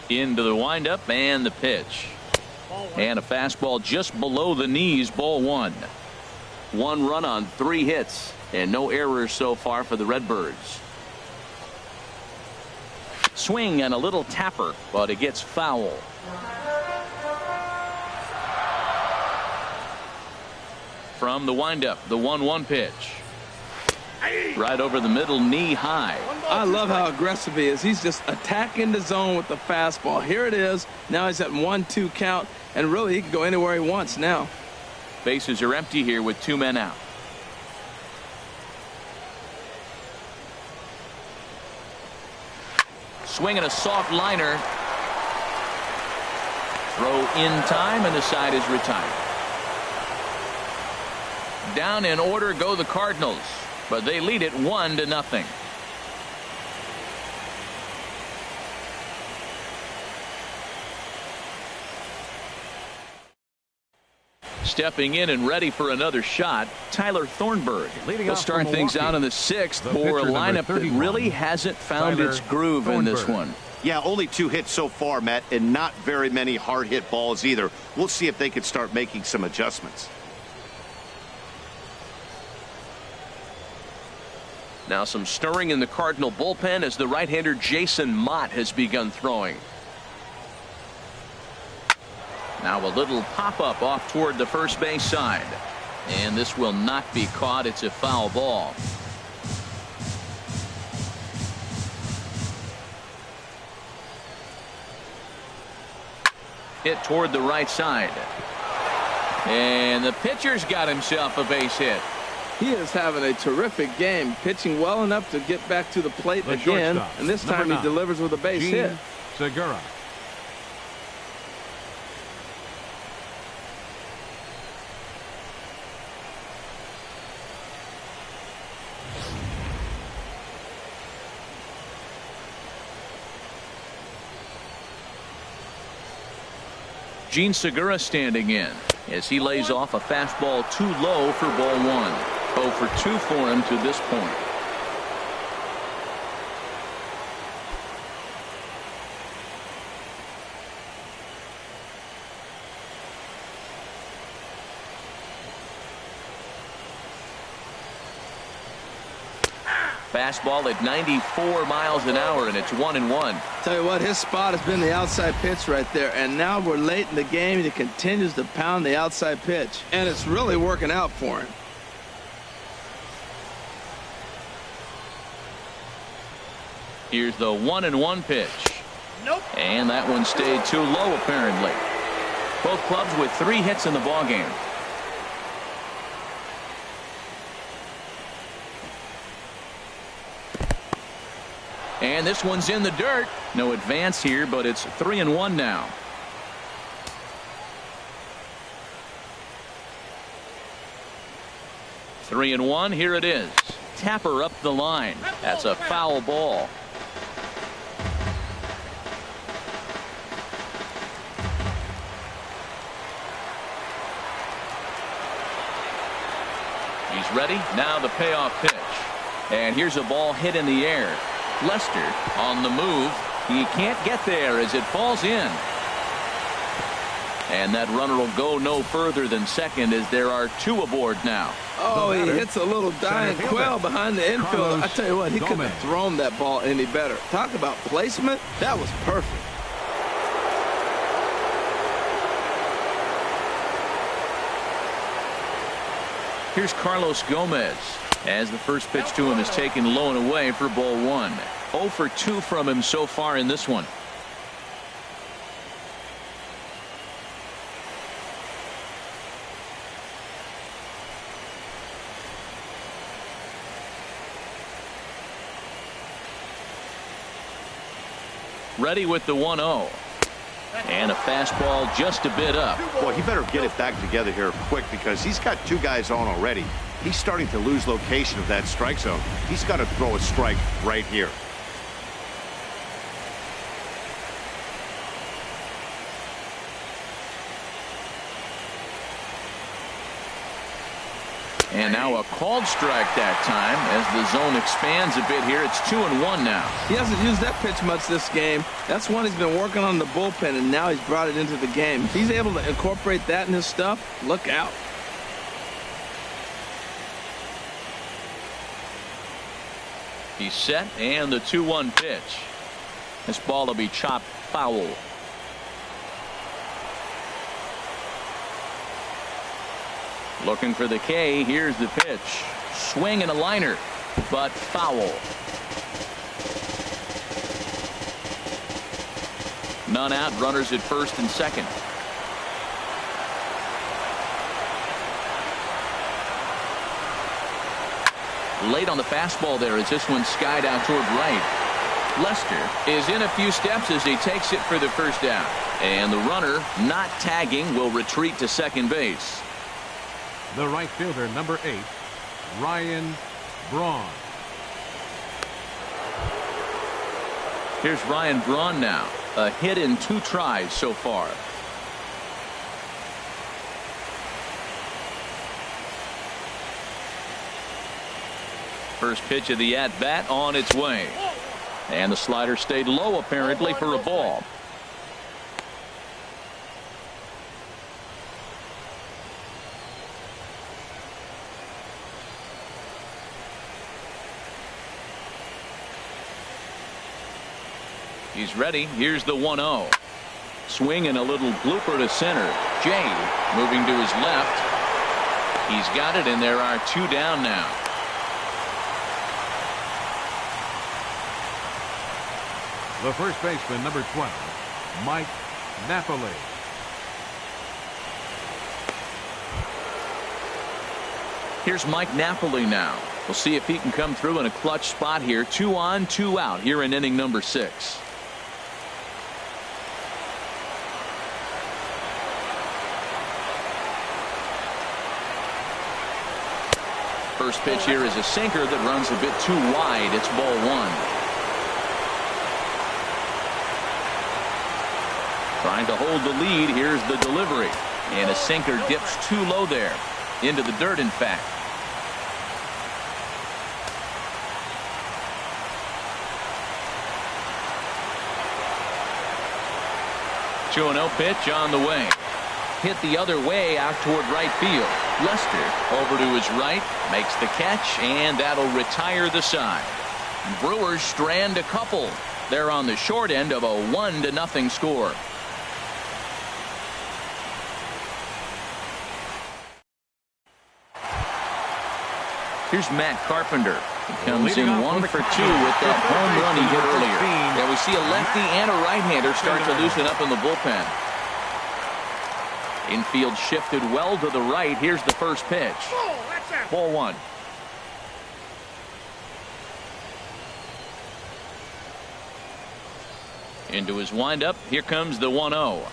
Into the windup and the pitch. And a fastball just below the knees, ball 1. 1 run on 3 hits, and no errors so far for the Redbirds. Swing and a little tapper, but it gets foul. From the windup, the 1-1 pitch. Right over the middle, knee high. I love how aggressive he is. He's just attacking the zone with the fastball. Here it is. Now he's at 1-2 count, and really he can go anywhere he wants now. Bases are empty here with 2 men out. Swinging a soft liner. Throw in time, and the side is retired. Down in order go the Cardinals, but they lead it 1-0. Stepping in and ready for another shot, Tyler Thornburg. He'll start things out in the 6th for a lineup that really hasn't found its groove in this one. Yeah, only 2 hits so far, Matt, and not very many hard hit balls either. We'll see if they can start making some adjustments. Now some stirring in the Cardinal bullpen as the right-hander Jason Mott has begun throwing. Now a little pop-up off toward the first base side. And this will not be caught. It's a foul ball. Hit toward the right side. And the pitcher's got himself a base hit. He is having a terrific game, pitching well enough to get back to the plate again, and this time he delivers with a base hit. Segura. Gene Segura standing in as he lays off a fastball too low for ball one. 0 for 2 for him to this point. Fastball at 94 miles an hour, and it's 1-1. Tell you what, his spot has been the outside pitch right there, and now we're late in the game and he continues to pound the outside pitch, and it's really working out for him. Here's the 1-1 pitch. Nope. And that one stayed too low apparently. Both clubs with 3 hits in the ballgame. And this one's in the dirt. No advance here, but it's 3-1 now. Three and one. Here it is. Tapper up the line. That's a foul ball. He's ready. Now the payoff pitch. And here's a ball hit in the air. Lester on the move. He can't get there as it falls in. And that runner will go no further than second as there are 2 aboard now. Oh, he hits a little dying quail behind the infield. I tell you what, he couldn't have thrown that ball any better. Talk about placement. That was perfect. Here's Carlos Gomez as the first pitch to him is taken low and away for ball 1. 0 for 2 from him so far in this one. Ready with the 1-0. And a fastball just a bit up. Boy, he better get it back together here quick because he's got 2 guys on already. He's starting to lose location of that strike zone. He's got to throw a strike right here. And now a called strike that time as the zone expands a bit here. It's 2-1 now. He hasn't used that pitch much this game. That's one he's been working on in the bullpen, and now he's brought it into the game. If he's able to incorporate that in his stuff, look out. He's set, and the 2-1 pitch. This ball will be chopped foul. Looking for the K. Here's the pitch. Swing and a liner, but foul. None out. Runners at first and second. Late on the fastball there as this one skied out toward right. Lester is in a few steps as he takes it for the first down. And the runner, not tagging, will retreat to second base. The right fielder, number 8, Ryan Braun. Here's Ryan Braun now. A hit in 2 tries so far. First pitch of the at-bat on its way. And the slider stayed low apparently for a ball. He's ready. Here's the 1-0. Swing and a little blooper to center. Jay moving to his left. He's got it, and there are 2 down now. The first baseman, number 12, Mike Napoli. Here's Mike Napoli now. We'll see if he can come through in a clutch spot here. 2 on, 2 out here in inning number 6. First pitch here is a sinker that runs a bit too wide. It's ball 1. Trying to hold the lead. Here's the delivery. And a sinker dips too low there. Into the dirt, in fact. 2-0 pitch on the way. Hit the other way out toward right field. Lester over to his right, makes the catch, and that'll retire the side. Brewers strand a couple. They're on the short end of a 1-0 score. Here's Matt Carpenter. He comes in 1 for 2 with that home run he hit earlier. Yeah, we see a lefty and a right-hander start to loosen up in the bullpen. Infield shifted well to the right. Here's the first pitch. Ball 1. Into his windup. Here comes the 1-0.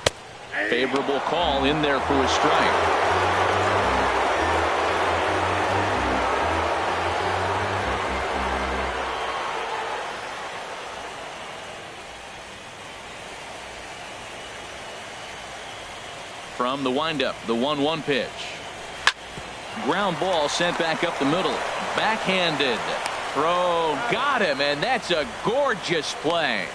Favorable call in there for a strike. From the windup, the 1-1 pitch. Ground ball sent back up the middle. Backhanded. Throw. Got him, and that's a gorgeous play.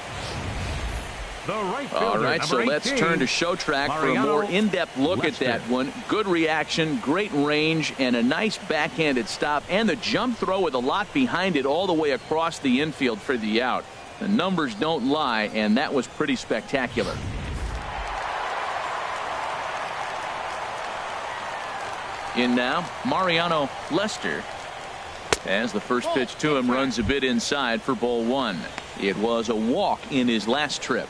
All right, so let's turn to show track for a more in-depth look at that one. Good reaction, great range, and a nice backhanded stop. And the jump throw with a lot behind it all the way across the infield for the out. The numbers don't lie, and that was pretty spectacular. In now, Mariano Lester, as the first pitch to him runs a bit inside for ball 1. It was a walk in his last trip.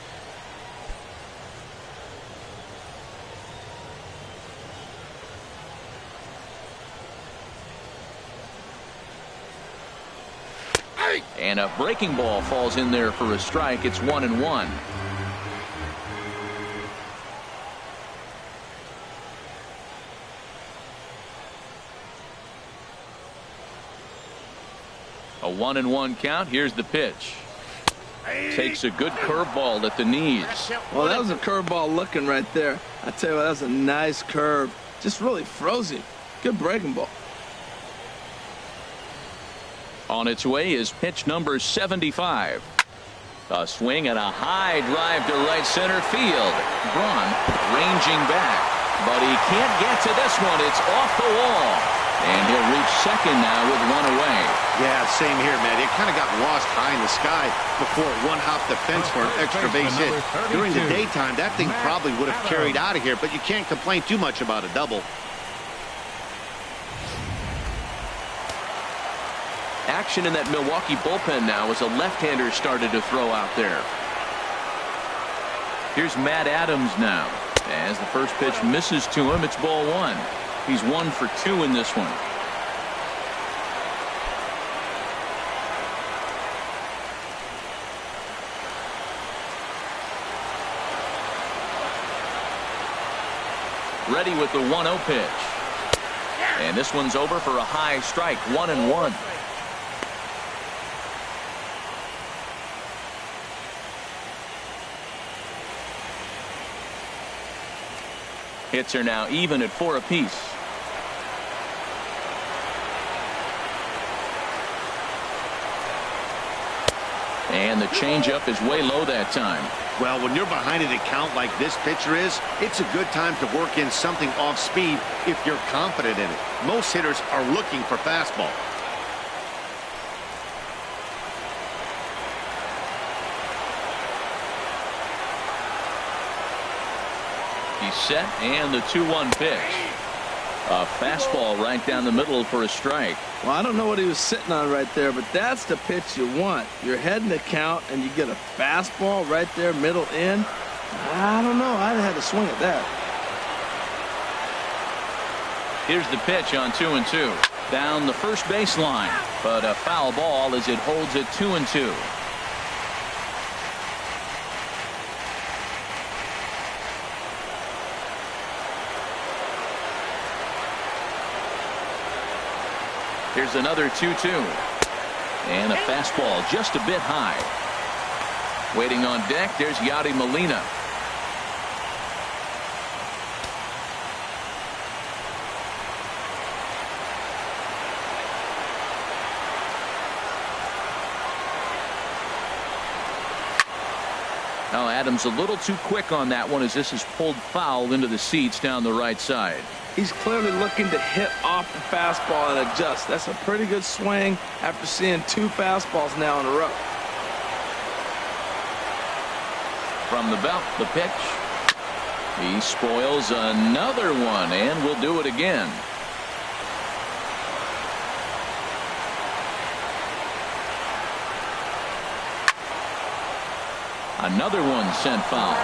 And a breaking ball falls in there for a strike. It's 1-1. A 1-1 count. Here's the pitch. Takes a good curveball at the knees. Well, that was a curveball looking right there. I tell you what, that was a nice curve. Just really froze him. Good breaking ball. On its way is pitch number 75. A swing and a high drive to right center field. Braun ranging back, but he can't get to this one. It's off the wall. And he'll reach second now with 1 away. Yeah, same here, man. It kind of got lost high in the sky before it one-hopped the fence for an extra base hit. During the daytime, that thing probably would have carried out of here, but you can't complain too much about a double. Action in that Milwaukee bullpen now as a left-hander started to throw out there. Here's Matt Adams now. As the first pitch misses to him, it's ball 1. He's 1 for 2 in this one. Ready with the 1-0 pitch. And this one's over for a high strike. 1-1. Hits are now even at 4 apiece. And the changeup is way low that time. Well, when you're behind an account like this pitcher is, it's a good time to work in something off speed if you're confident in it. Most hitters are looking for fastball. He's set, and the 2-1 pitch. A fastball right down the middle for a strike. Well, I don't know what he was sitting on right there, but that's the pitch you want. You're heading the count, and you get a fastball right there, middle in. I don't know. I'd have had to swing at that. Here's the pitch on 2-2. down the first baseline, but a foul ball as it holds it 2-2. Here's another 2-2. And a fastball just a bit high. Waiting on deck, there's Yadi Molina. Now Adams a little too quick on that one as this is pulled foul into the seats down the right side. He's clearly looking to hit off the fastball and adjust. That's a pretty good swing after seeing 2 fastballs now in a row. From the belt, the pitch. He spoils another one and will do it again. Another one sent foul.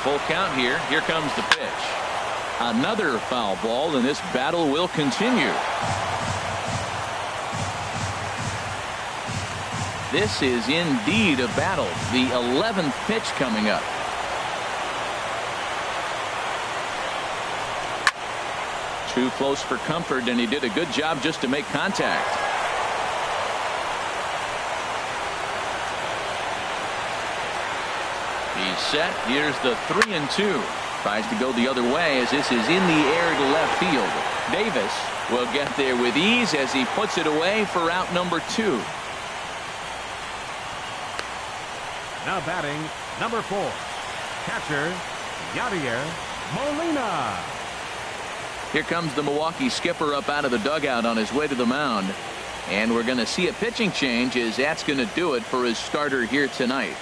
Full count here. Here comes the pitch. Another foul ball, and this battle will continue. This is indeed a battle. The 11th pitch coming up. Too close for comfort, and he did a good job just to make contact. He's set. Here's the 3-2. Tries to go the other way as this is in the air to left field. Davis will get there with ease as he puts it away for out number 2. Now batting, number 4, catcher, Yadier Molina. Here comes the Milwaukee skipper up out of the dugout on his way to the mound. And we're going to see a pitching change as that's going to do it for his starter here tonight.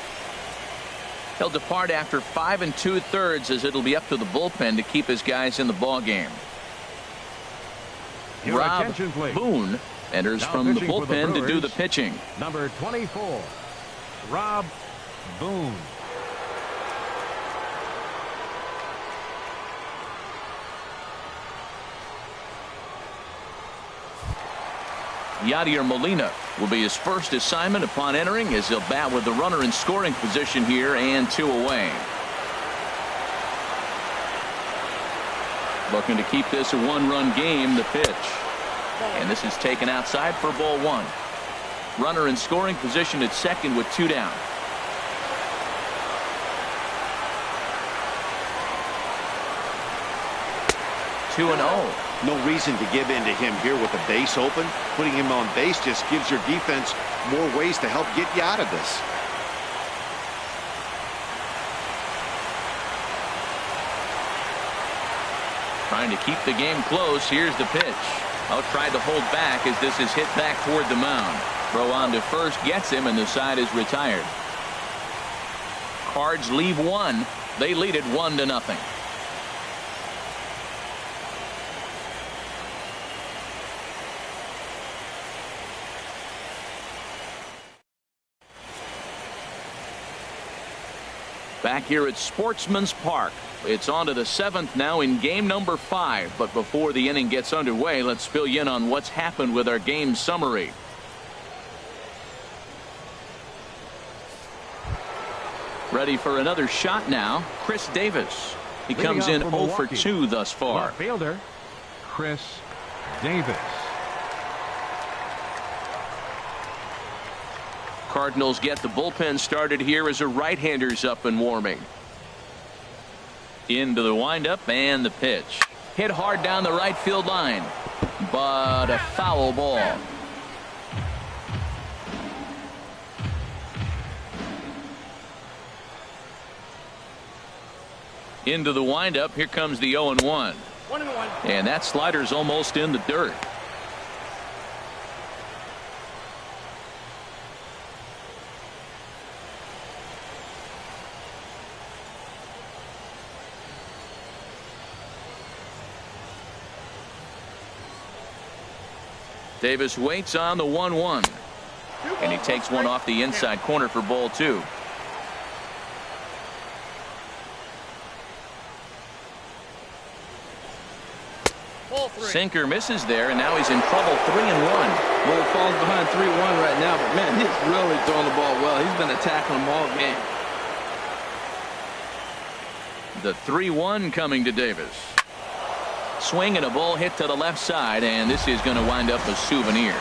He'll depart after 5 2/3 as it'll be up to the bullpen to keep his guys in the ball game. Rob Boone enters from the bullpen to do the pitching. Number 24, Rob Boone. Yadier Molina will be his first assignment upon entering as he'll bat with the runner in scoring position here and 2 away. Looking to keep this a 1-run game. The pitch, and this is taken outside for ball 1. Runner in scoring position at second with 2 down. 2-0. No reason to give in to him here with the base open. Putting him on base just gives your defense more ways to help get you out of this. Trying to keep the game close. Here's the pitch. Tried to hold back as this is hit back toward the mound. Throw on to first gets him, and the side is retired. Cards leave 1. They lead it 1-0. Back here at Sportsman's Park. It's on to the 7th now in game number 5. But before the inning gets underway, let's fill you in on what's happened with our game summary. Ready for another shot now. Chris Davis. He comes in 0 for 2 thus far. Left fielder, Chris Davis. Cardinals get the bullpen started here as a right-hander's up and warming. Into the windup and the pitch. Hit hard down the right field line, but a foul ball. Into the windup. Here comes the 0-1. And that slider's almost in the dirt. Davis waits on the 1-1. And he takes one off the inside corner for ball 2. Sinker misses there, and now he's in trouble. 3-1. Well, he falls behind 3-1 right now, but man, he's really throwing the ball well. He's been attacking them all game. The 3-1 coming to Davis. Swing and a ball hit to the left side, and this is going to wind up a souvenir.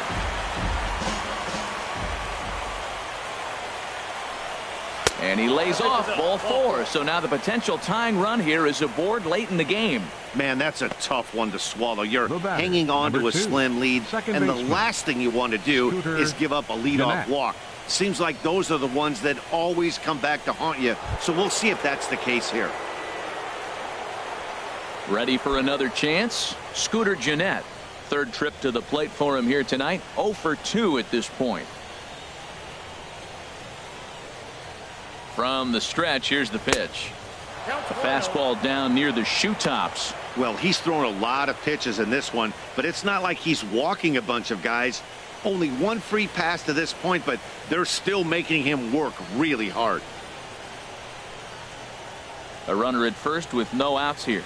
And he lays off ball 4. So now the potential tying run here is aboard late in the game. Man, that's a tough one to swallow. You're hanging on to a slim lead, and the last thing you want to do is give up a leadoff walk. Seems like those are the ones that always come back to haunt you. So we'll see if that's the case here. Ready for another chance? Scooter Gennett. Third trip to the plate for him here tonight. 0 for 2 at this point. From the stretch, here's the pitch. A fastball down near the shoe tops. Well, he's thrown a lot of pitches in this one, but it's not like he's walking a bunch of guys. Only one free pass to this point, but they're still making him work really hard. A runner at first with no outs here.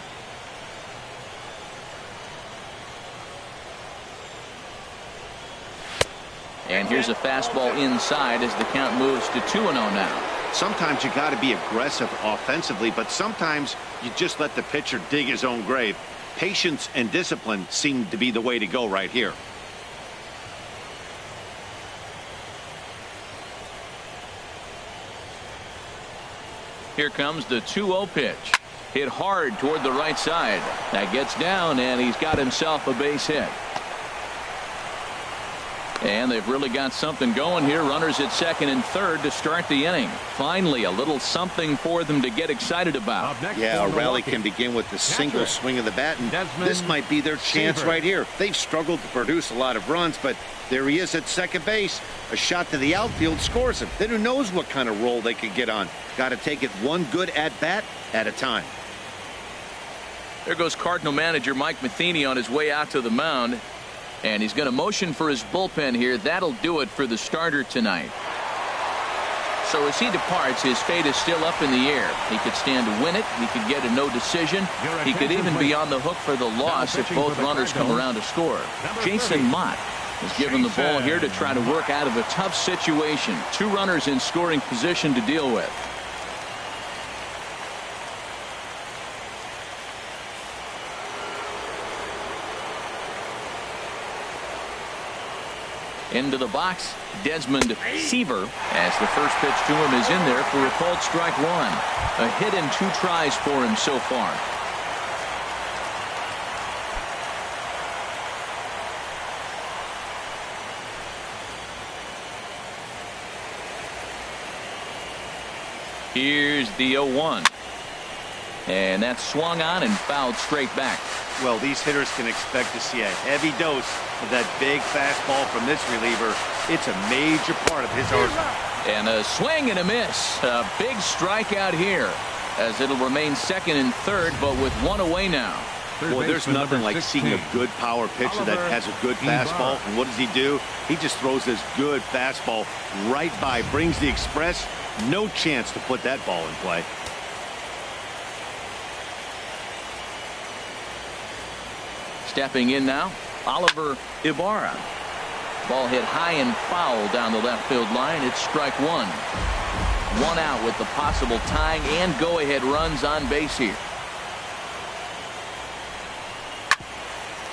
And here's a fastball inside as the count moves to 2-0 now. Sometimes you got to be aggressive offensively, but sometimes you just let the pitcher dig his own grave. Patience and discipline seem to be the way to go right here. Here comes the 2-0 pitch. Hit hard toward the right side. That gets down, and he's got himself a base hit. And they've really got something going here. Runners at second and third to start the inning. Finally, a little something for them to get excited about. Yeah, a rally can begin with the single swing of the bat, and this might be their chance right here. They've struggled to produce a lot of runs, but there he is at second base. A shot to the outfield scores him. Then who knows what kind of roll they could get on. Got to take it one good at-bat at a time. There goes Cardinal manager Mike Matheny on his way out to the mound. And he's going to motion for his bullpen here. That'll do it for the starter tonight. So as he departs, his fate is still up in the air. He could stand to win it. He could get a no decision. He could even be on the hook for the loss if both runners come around to score. Jason Mott is given the ball here to try to work out of a tough situation. 2 runners in scoring position to deal with. Into the box, Desmond Seaver, as the first pitch to him is in there for a called strike 1. A hit and 2 tries for him so far. Here's the 0-1. And that's swung on and fouled straight back. Well, these hitters can expect to see a heavy dose of that big fastball from this reliever. It's a major part of his arsenal. And a swing and a miss. A big strikeout here as it'll remain second and third, but with 1 away now. Well, there's nothing like seeing a good power pitcher that has a good fastball. And what does he do? He just throws this good fastball right by, brings the express. No chance to put that ball in play. Stepping in now, Oliver Ibarra. Ball hit high and foul down the left field line. It's strike 1. 1 out with the possible tying and go-ahead runs on base here.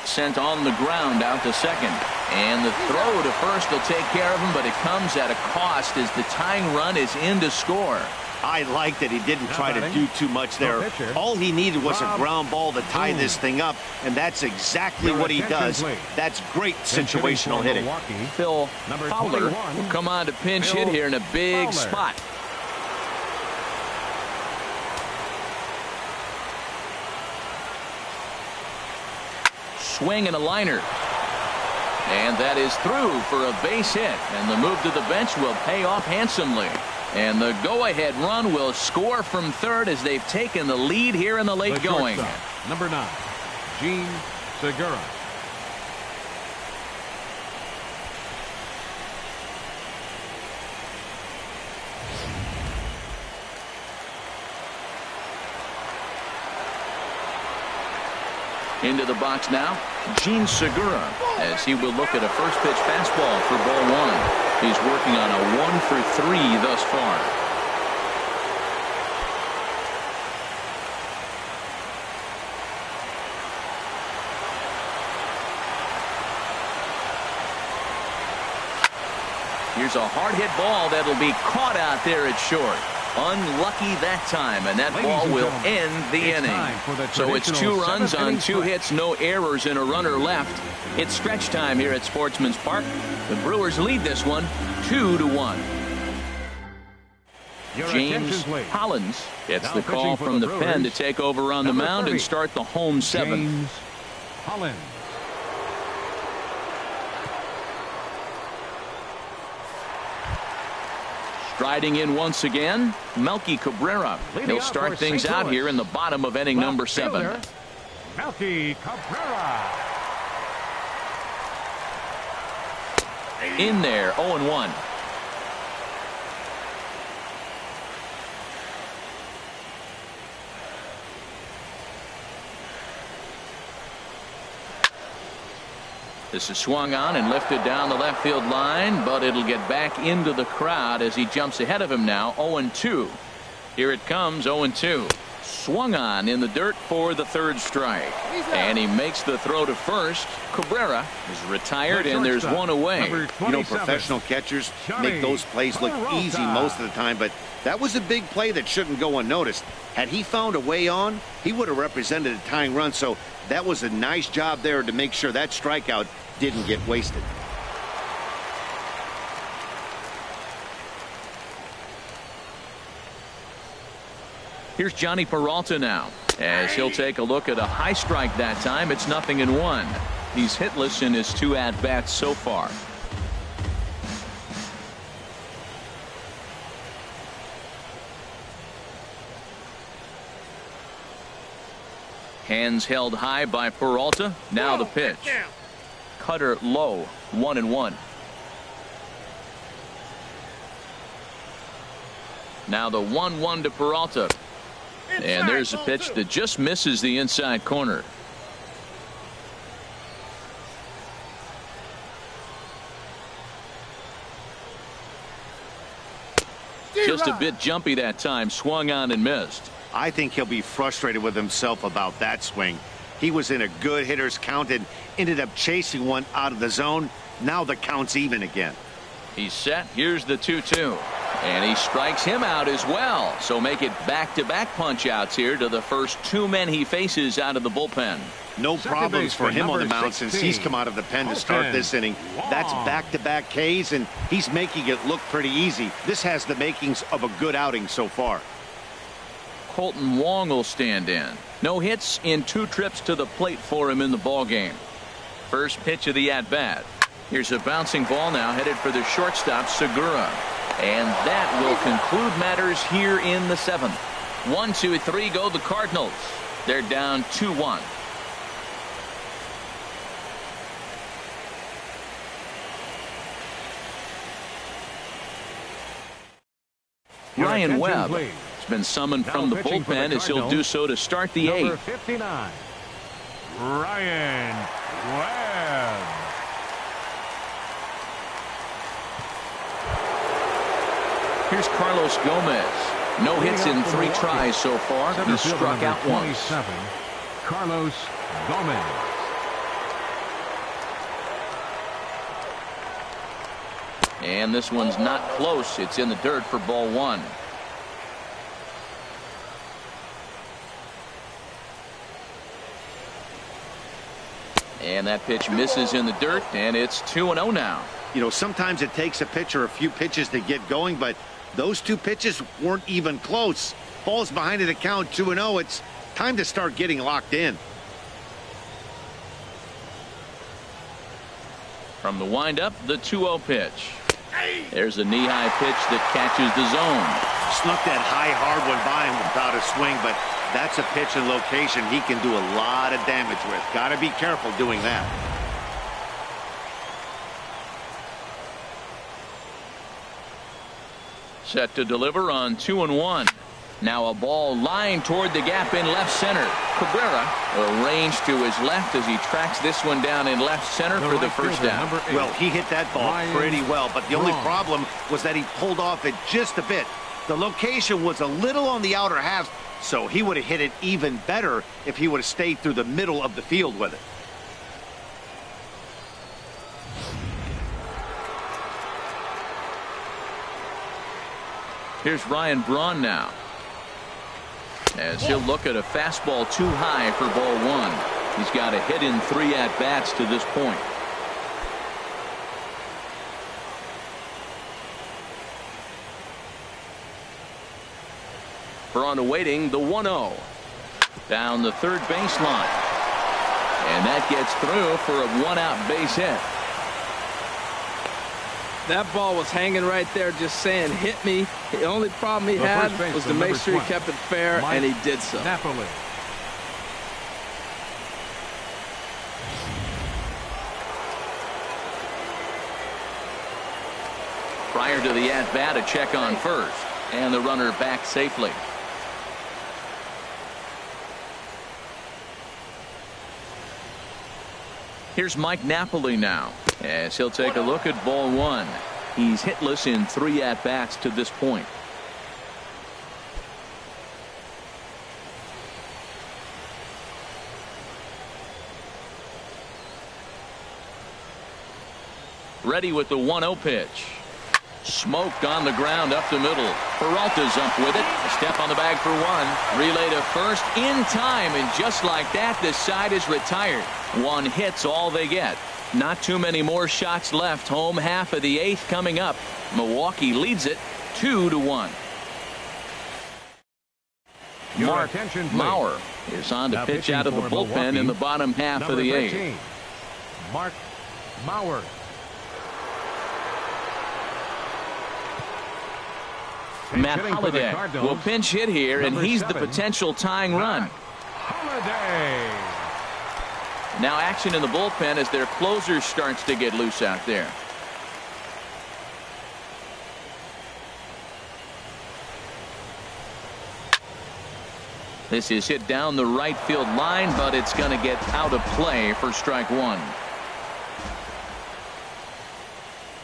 Sent on the ground out to second. And the throw to first will take care of him, but it comes at a cost as the tying run is in to score. I like that he didn't try to do too much there. All he needed was a ground ball to tie this thing up, and that's exactly what he does. That's great situational hitting. Phil Fowler will come on to pinch hit here in a big spot. Swing and a liner. And that is through for a base hit. And the move to the bench will pay off handsomely. And the go-ahead run will score from third as they've taken the lead here in the late going. Number 9, Gene Segura. Into the box now, Gene Segura, as he will look at a first pitch fastball for ball one. He's working on a 1-for-3 thus far. Here's a hard hit ball that'll be caught out there at short. Unlucky that time, and that ball will end the inning. So it's 2 runs on 2 hits, no errors, and a runner left. It's stretch time here at Sportsman's Park. The Brewers lead this one 2-1. James Hollins gets the call from the pen to take over on the mound and start the home 7th. James Hollins. Striding in once again, Melky Cabrera. He'll start things out here in the bottom of inning number 7. Melky Cabrera. In there, 0-1. This is swung on and lifted down the left field line, but it'll get back into the crowd as he jumps ahead of him now. 0-2. Here it comes, 0-2. Swung on in the dirt for the 3rd strike. And he makes the throw to first. Cabrera is retired, and there's one away. You know, professional catchers make those plays look easy most of the time, but that was a big play that shouldn't go unnoticed. Had he found a way on, he would have represented a tying run, so that was a nice job there to make sure that strikeout didn't get wasted. Here's Johnny Peralta now, as he'll take a look at a high strike that time. It's 0-1. He's hitless in his 2 at-bats so far. Hands held high by Peralta. Now the pitch. Cutter low, 1-1. Now the 1-1 to Peralta. And there's a pitch that just misses the inside corner. Just a bit jumpy that time. Swung on and missed. I think he'll be frustrated with himself about that swing. He was in a good hitter's count and ended up chasing one out of the zone. Now the count's even again. He's set. Here's the 2-2. And he strikes him out as well. So make it back-to-back punch-outs here to the first 2 men he faces out of the bullpen. No problems for him on the mound since he's come out of the pen to start this inning. That's back-to-back Ks, and he's making it look pretty easy. This has the makings of a good outing so far. Colton Wong will stand in. No hits in 2 trips to the plate for him in the ballgame. First pitch of the at-bat. Here's a bouncing ball now headed for the shortstop, Segura. And that will conclude matters here in the 7th. 1-2-3 go the Cardinals. They're down 2-1. Ryan Webb has been summoned from the bullpen as he'll do so to start the 8th. 59. Ryan Webb. Here's Carlos Gomez. No hits in 3 tries so far. He struck out once. Carlos Gomez. And this one's not close. It's in the dirt for ball 1. And that pitch misses in the dirt, and it's 2-0 now. You know, sometimes it takes a pitcher a few pitches to get going, but those 2 pitches weren't even close. Falls behind at a count 2-0. It's time to start getting locked in. From the windup, the 2-0 pitch. There's a knee-high pitch that catches the zone. Snuck that high, hard one by him without a swing, but that's a pitch and location he can do a lot of damage with. Got to be careful doing that. Set to deliver on 2-1. Now a ball lined toward the gap in left center. Cabrera arranged to his left as he tracks this one down in left center for the first down. Well, he hit that ball pretty well, but the only problem was that he pulled off it just a bit. The location was a little on the outer half, so he would have hit it even better if he would have stayed through the middle of the field with it. Here's Ryan Braun now, as he'll look at a fastball too high for ball one. He's got a hit in 3 at-bats to this point. Braun awaiting the 1-0 down the third baseline, and that gets through for a 1-out base hit. That ball was hanging right there, just saying, hit me. The only problem he had was to make sure he kept it fair, and he did so. Napoli. Prior to the at-bat, a check on first, and the runner back safely. Here's Mike Napoli now, as he'll take a look at ball one. He's hitless in 3 at-bats to this point. Ready with the 1-0 pitch. Smoked on the ground up the middle. Peralta's up with it. A step on the bag for one. Relay to first in time, and just like that, the side is retired. 1 hit's all they get. Not too many more shots left. Home half of the 8th coming up. Milwaukee leads it 2-1. Mark Mauer is on to pitch out of the bullpen in the bottom half of the 8th. Mark Mauer. Matt Holliday will pinch hit here, and he's the potential tying run. Holliday. Now action in the bullpen as their closer starts to get loose out there. This is hit down the right field line, but it's going to get out of play for strike one.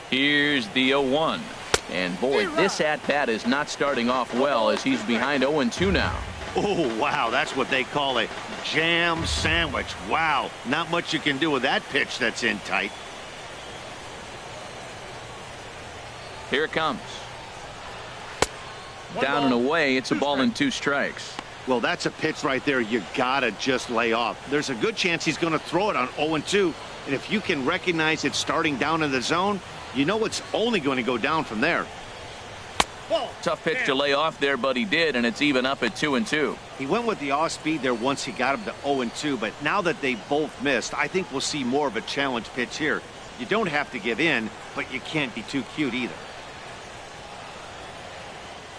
Here's the 0-1. And boy, this at-bat is not starting off well as he's behind 0-2 now. Oh, wow, that's what they call a jam sandwich. Wow, not much you can do with that pitch that's in tight. Here it comes. Down and away. It's a ball and 2 strikes. Well, that's a pitch right there you gotta just lay off. There's a good chance he's going to throw it on 0-2, and if you can recognize it starting down in the zone, you know it's only going to go down from there. Tough pitch to lay off there, but he did, and it's even up at 2-2. He went with the off speed there once he got him to 0-2, but now that they both missed, I think we'll see more of a challenge pitch here. You don't have to give in, but you can't be too cute either.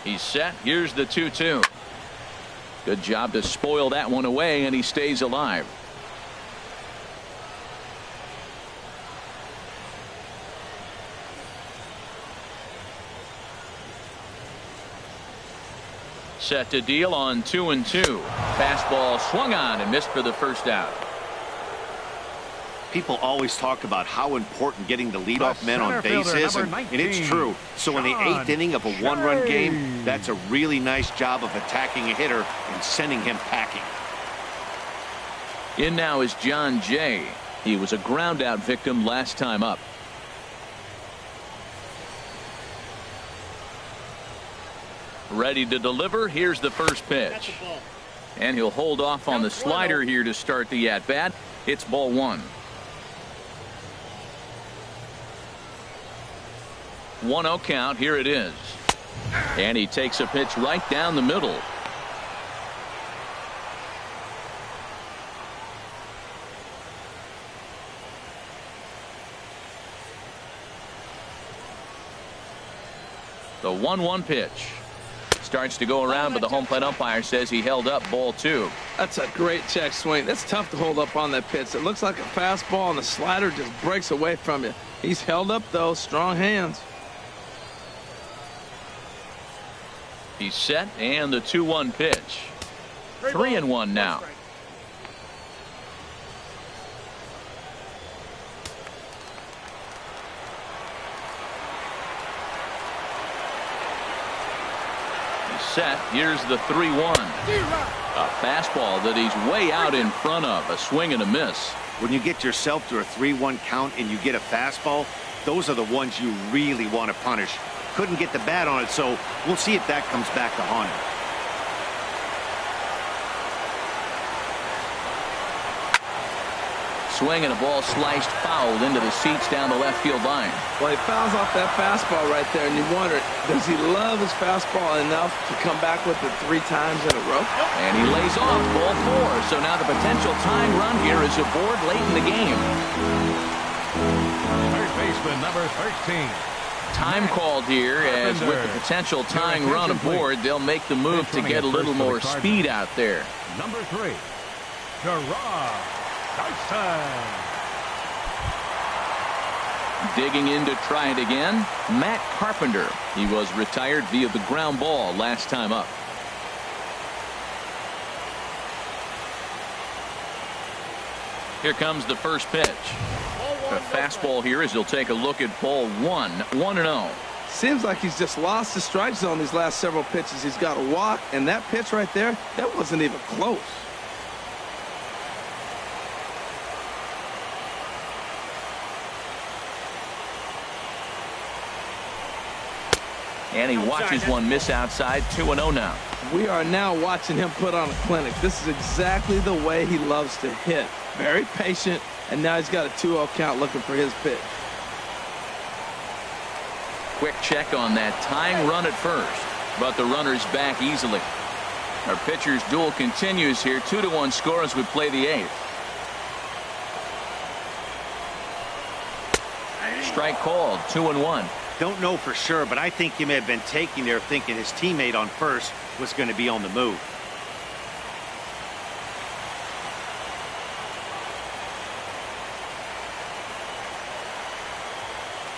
He's set. Here's the 2-2. Good job to spoil that one away, and he stays alive. Set to deal on 2-2. Fastball swung on and missed for the first out. People always talk about how important getting the leadoff man on base is, and it's true. So in the 8th inning of a 1-run game, that's a really nice job of attacking a hitter and sending him packing. In now is John Jay. He was a ground out victim last time up. Ready to deliver. Here's the first pitch. And he'll hold off on the slider here to start the at-bat. It's ball 1. 1-0 count. Here it is. And he takes a pitch right down the middle. The 1-1 pitch. Starts to go around, but the home plate umpire says he held up ball 2. That's a great check swing. That's tough to hold up on that pitch. It looks like a fastball, and the slider just breaks away from you. He's held up, though. Strong hands. He's set, and the 2-1 pitch. 3-1 now. He's set. Here's the 3-1. A fastball that he's way out in front of. A swing and a miss. When you get yourself to a 3-1 count and you get a fastball, those are the ones you really want to punish. Couldn't get the bat on it, so we'll see if that comes back to haunt him. Swing and a ball sliced foul into the seats down the left field line. Well, he fouls off that fastball right there, and you wonder, does he love his fastball enough to come back with it 3 times in a row? And he lays off ball 4. So now the potential tying run here is aboard late in the game. Third baseman number 13. Time called here, as with the potential tying run aboard, they'll make the move to get a little more speed out there. Number 3, Gerard Dyson. Digging in to try it again, Matt Carpenter. He was retired via the ground ball last time up. Here comes the first pitch. A fastball here as he'll take a look at ball 1. 1-0. Seems like he's just lost the strike zone these last several pitches. He's got a walk, and that pitch right there, that wasn't even close. And he watches one miss outside. 2-0 now. We are now watching him put on a clinic. This is exactly the way he loves to hit. Very patient, and now he's got a 2-0 count looking for his pitch. Quick check on that tying run at first, but the runner's back easily. Our pitcher's duel continues here. 2-1 score as we play the 8th. Strike called. 2-1. Don't know for sure, but I think he may have been taking there thinking his teammate on first was going to be on the move.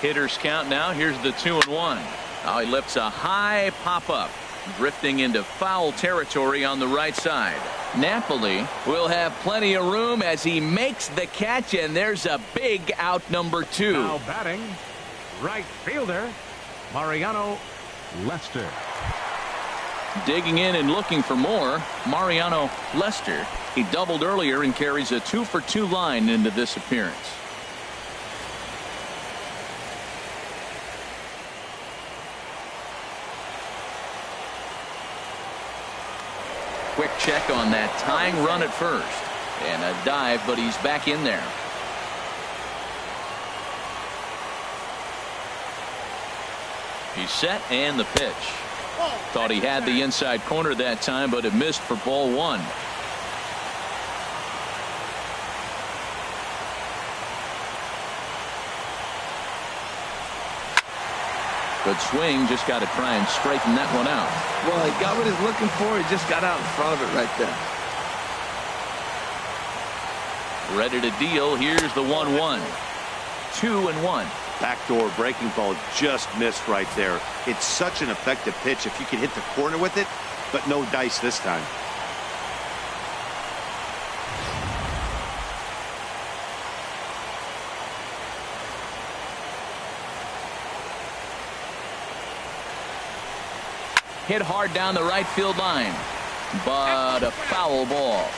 Hitters count now. Here's the 2-1. Now he lifts a high pop-up, drifting into foul territory on the right side. Napoli will have plenty of room as he makes the catch, and there's a big out number 2. Now batting, right fielder Mariano Lester. Digging in and looking for more, Mariano Lester. He doubled earlier and carries a 2-for-2 line into this appearance. Quick check on that tying run at first, and a dive, but he's back in there. He's set, and the pitch. Thought he had the inside corner that time, but it missed for ball 1. Good swing, just got to try and straighten that one out. Well, he got what he's looking for. He just got out in front of it right there. Ready to deal. Here's the 1-1. 2-1. Backdoor breaking ball just missed right there. It's such an effective pitch if you can hit the corner with it, but no dice this time. Hit hard down the right field line, but a foul ball.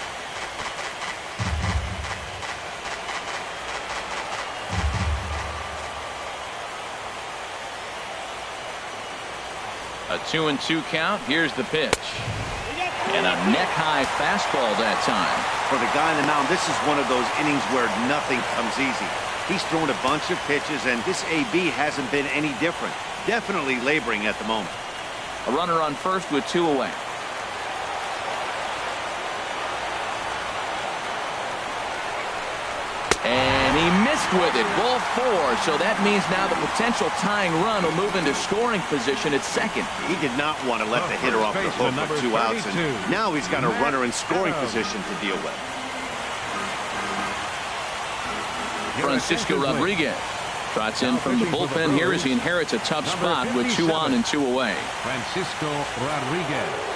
A 2-2 count. Here's the pitch. And a neck-high fastball that time. For the guy on the mound, this is one of those innings where nothing comes easy. He's thrown a bunch of pitches, and this AB hasn't been any different. Definitely laboring at the moment. A runner on first with 2 away. And he missed with it. Ball 4. So that means now the potential tying run will move into scoring position at second. He did not want to let the hitter off the hook with 2 outs. And now he's got a runner in scoring position to deal with. Francisco Rodriguez. Trots in from the bullpen here as he inherits a tough spot with 2 on and 2 away. Francisco Rodriguez.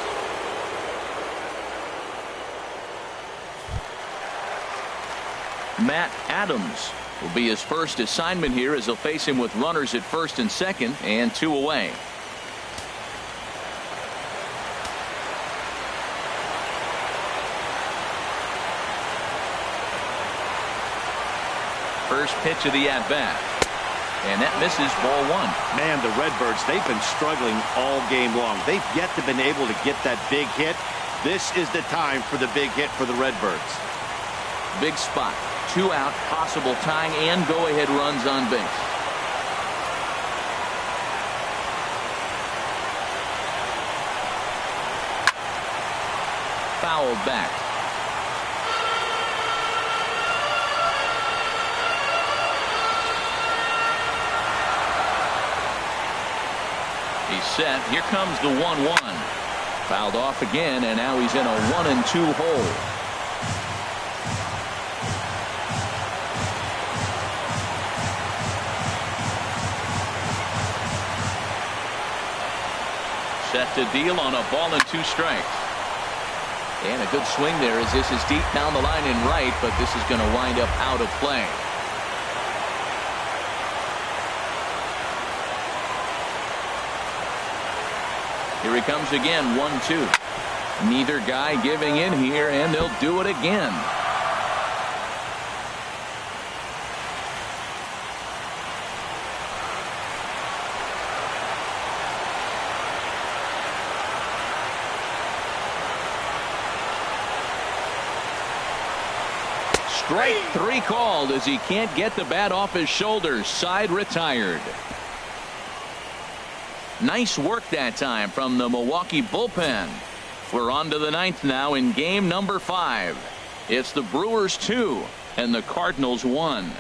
Matt Adams will be his first assignment here as they'll face him with runners at first and second and 2 away. First pitch of the at-bat. And that misses, ball 1. Man, the Redbirds, they've been struggling all game long. They've yet to been able to get that big hit. This is the time for the big hit for the Redbirds. Big spot. 2 out, possible tying and go-ahead runs on base. Fouled back. He's set. Here comes the 1-1. Fouled off again, and now he's in a 1-2 hole. Set to deal on a ball and 2 strikes. And a good swing there as this is deep down the line in right, but this is going to wind up out of play. Here he comes again, 1-2. Neither guy giving in here, and they'll do it again. Strike 3 called as he can't get the bat off his shoulders. Side retired. Nice work that time from the Milwaukee bullpen. We're on to the 9th now in game number 5. It's the Brewers 2 and the Cardinals 1.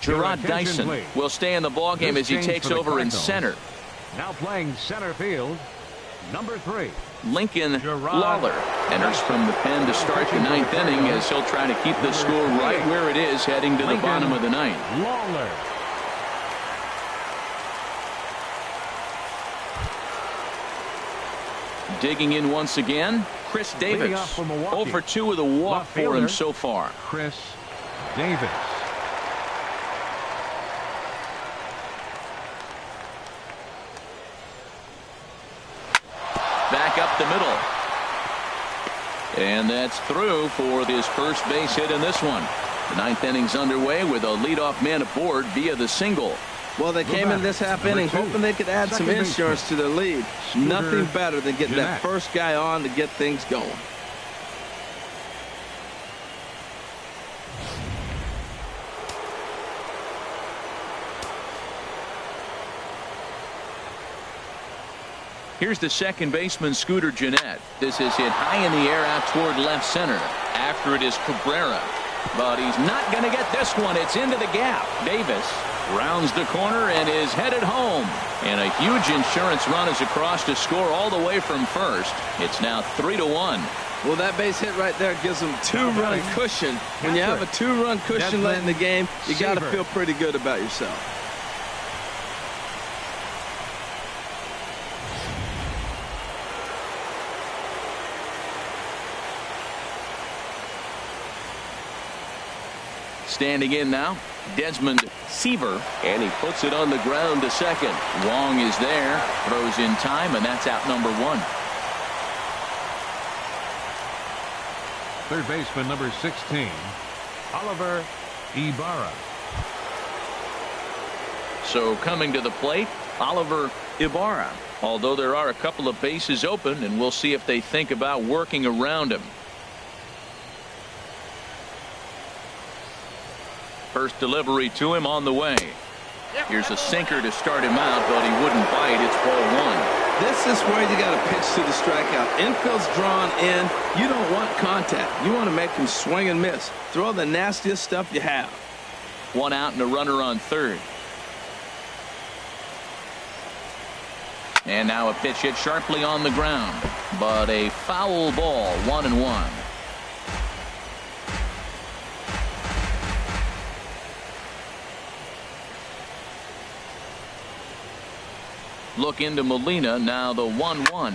Gerard Dyson will stay in the ballgame as he takes over in center. Now playing center field, number 3. Lincoln Lawler enters from the pen to start the 9th inning as he'll try to keep the score right where it is heading to the bottom of the 9th. Lawler. Digging in once again, Chris Davis. 0 for 2 with a walk for him so far. Chris Davis. Back up the middle. And that's through for his first base hit in this one. The 9th inning's underway with a leadoff man aboard via the single. Well, they came in this half inning hoping they could add some insurance to their lead. Nothing better than getting that first guy on to get things going. Here's the second baseman, Scooter Gennett. This is hit high in the air out toward left center. After it is Cabrera. But he's not going to get this one. It's into the gap. Davis rounds the corner and is headed home. And a huge insurance run is across to score all the way from first. It's now 3-1. Well, that base hit right there gives them 2-run cushion. When you have a 2-run cushion late in the game, you got to feel pretty good about yourself. Standing in now, Desmond Seaver, and he puts it on the ground to second. Wong is there, throws in time, and that's out number 1. Third baseman, number 16, Oliver Ibarra. So coming to the plate, Oliver Ibarra. Although there are a couple of bases open, and we'll see if they think about working around him. First delivery to him on the way. Here's a sinker to start him out, but he wouldn't bite. It's ball 1. This is where you got to pitch to the strikeout. Infield's drawn in. You don't want contact. You want to make him swing and miss. Throw the nastiest stuff you have. 1 out and a runner on third. And now a pitch hit sharply on the ground, but a foul ball. 1-1. Look into Molina. Now the 1-1.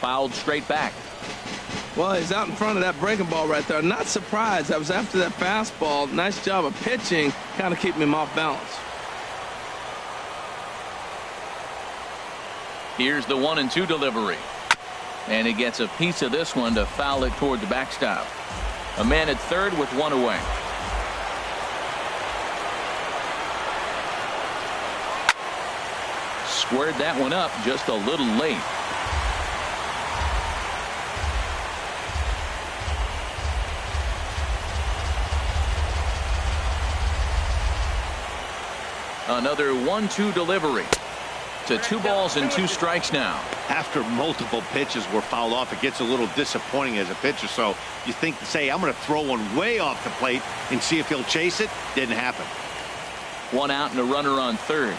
Fouled straight back. Well, he's out in front of that breaking ball right there. Not surprised. I was after that fastball. Nice job of pitching, kind of keeping him off balance. Here's the 1-2 delivery. And he gets a piece of this one to foul it toward the backstop. A man at third with one away. Squared that one up just a little late. Another 1-2 delivery. To 2 balls and 2 strikes now. After multiple pitches were fouled off, it gets a little disappointing as a pitcher. So you think, say, I'm going to throw one way off the plate and see if he'll chase it. Didn't happen. 1 out and a runner on third.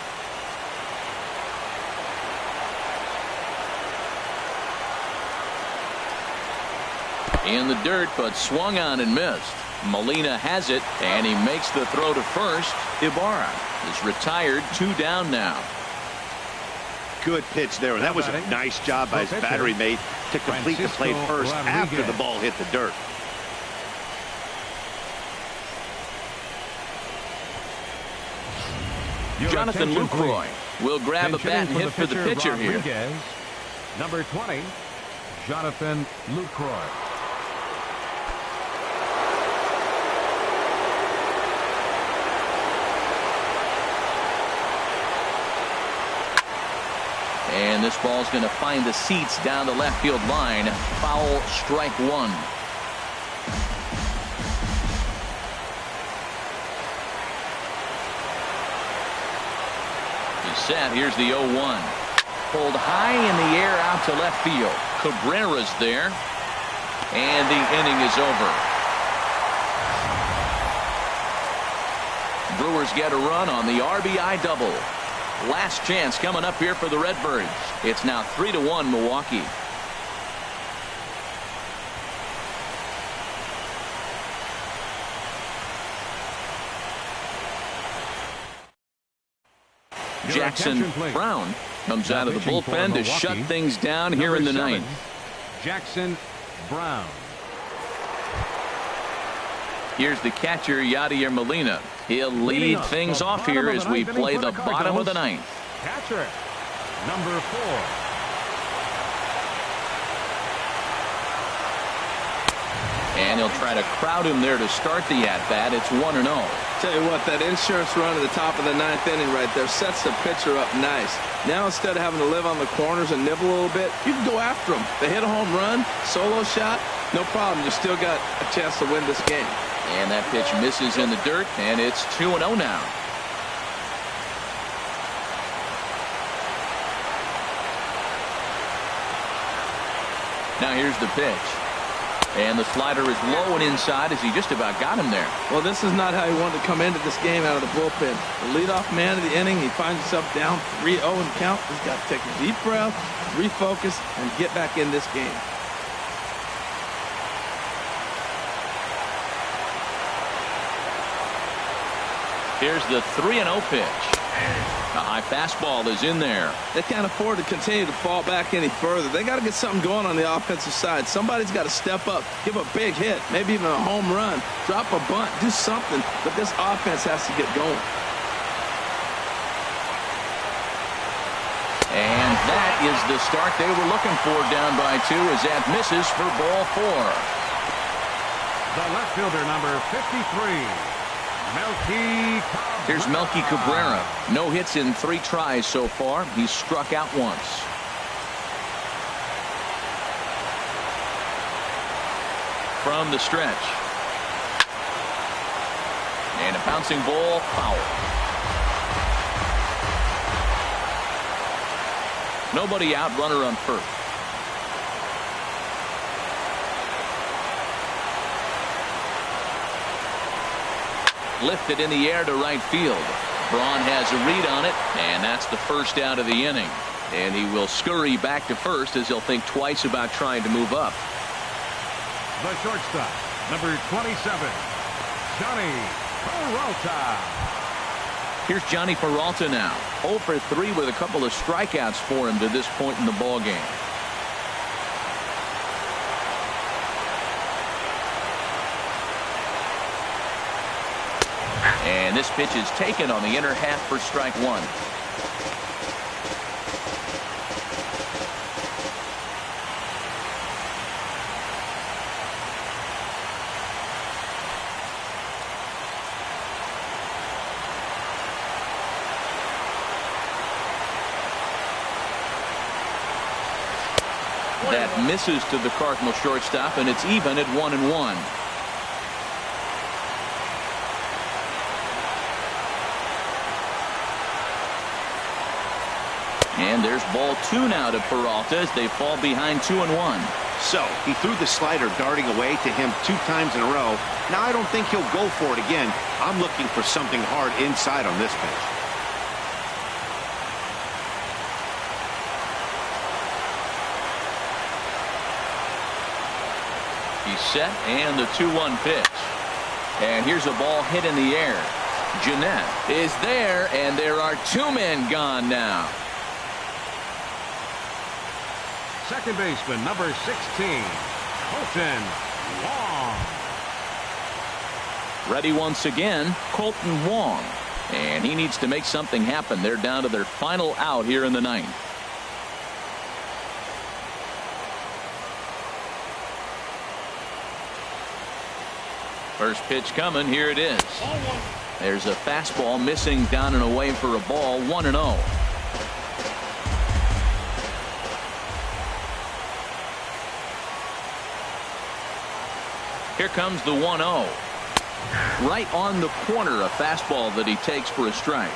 In the dirt, but swung on and missed. Molina has it, and he makes the throw to first. Ibarra is retired, 2 down now. Good pitch there. That was a nice job by his battery mate to complete the play first after the ball hit the dirt. Jonathan Lucroy will grab a bat and hit for the pitcher here. Number 20, Jonathan Lucroy. And this ball's going to find the seats down the left field line. Foul, strike 1. He's set. Here's the 0-1. Pulled high in the air out to left field. Cabrera's there. And the inning is over. Brewers get a run on the RBI double. Last chance coming up here for the Redbirds. It's now 3-1 Milwaukee. Jackson Brown comes out of the bullpen to shut things down here in the ninth. Jackson Brown. Here's the catcher, Yadier Molina. He'll lead things off here as we play the bottom of the ninth. Catcher, number 4. And he'll try to crowd him there to start the at-bat. It's 1-0. Tell you what, that insurance run at the top of the ninth inning right there sets the pitcher up nice. Now instead of having to live on the corners and nibble a little bit, you can go after them. They hit a home run, solo shot, no problem. You still got a chance to win this game. And that pitch misses in the dirt, and it's 2-0 now. Now here's the pitch. And the slider is low and inside as he just about got him there. Well, this is not how he wanted to come into this game out of the bullpen. The leadoff man of the inning, he finds himself down 3-0 in count. He's got to take a deep breath, refocus, and get back in this game. Here's the 3-0 pitch. A high fastball is in there. They can't afford to continue to fall back any further. They got to get something going on the offensive side. Somebody's got to step up, give a big hit, maybe even a home run, drop a bunt, do something. But this offense has to get going. And that is the start they were looking for, down by 2, as that misses for ball 4. The left fielder, number 53. Here's Melky Cabrera. No hits in 3 tries so far. He's struck out once. From the stretch. And a bouncing ball, foul. Nobody out, runner on first. Lifted in the air to right field. Braun has a read on it, and that's the first out of the inning. And he will scurry back to first as he'll think twice about trying to move up. The shortstop, number 27, Johnny Peralta. Here's Johnny Peralta now. 0 for 3 with a couple of strikeouts for him to this point in the ball game. And this pitch is taken on the inner half for strike 1. That misses to the Cardinal shortstop, and it's even at 1-1. And there's ball 2 now to Peralta as they fall behind 2-1. So he threw the slider darting away to him 2 times in a row. Now I don't think he'll go for it again. I'm looking for something hard inside on this pitch. He's set, and the 2-1 pitch. And here's a ball hit in the air. Jeanette is there, and there are 2 men gone now. Second baseman, number 16, Colton Wong. Ready once again, Colton Wong. And he needs to make something happen. They're down to their final out here in the 9th. First pitch coming. Here it is. There's a fastball missing down and away for a ball. 1-0. Here comes the 1-0. Right on the corner, a fastball that he takes for a strike.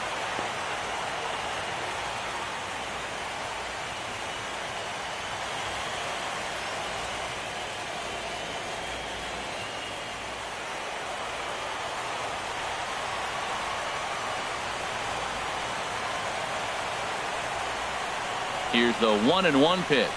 Here's the 1-1 pitch.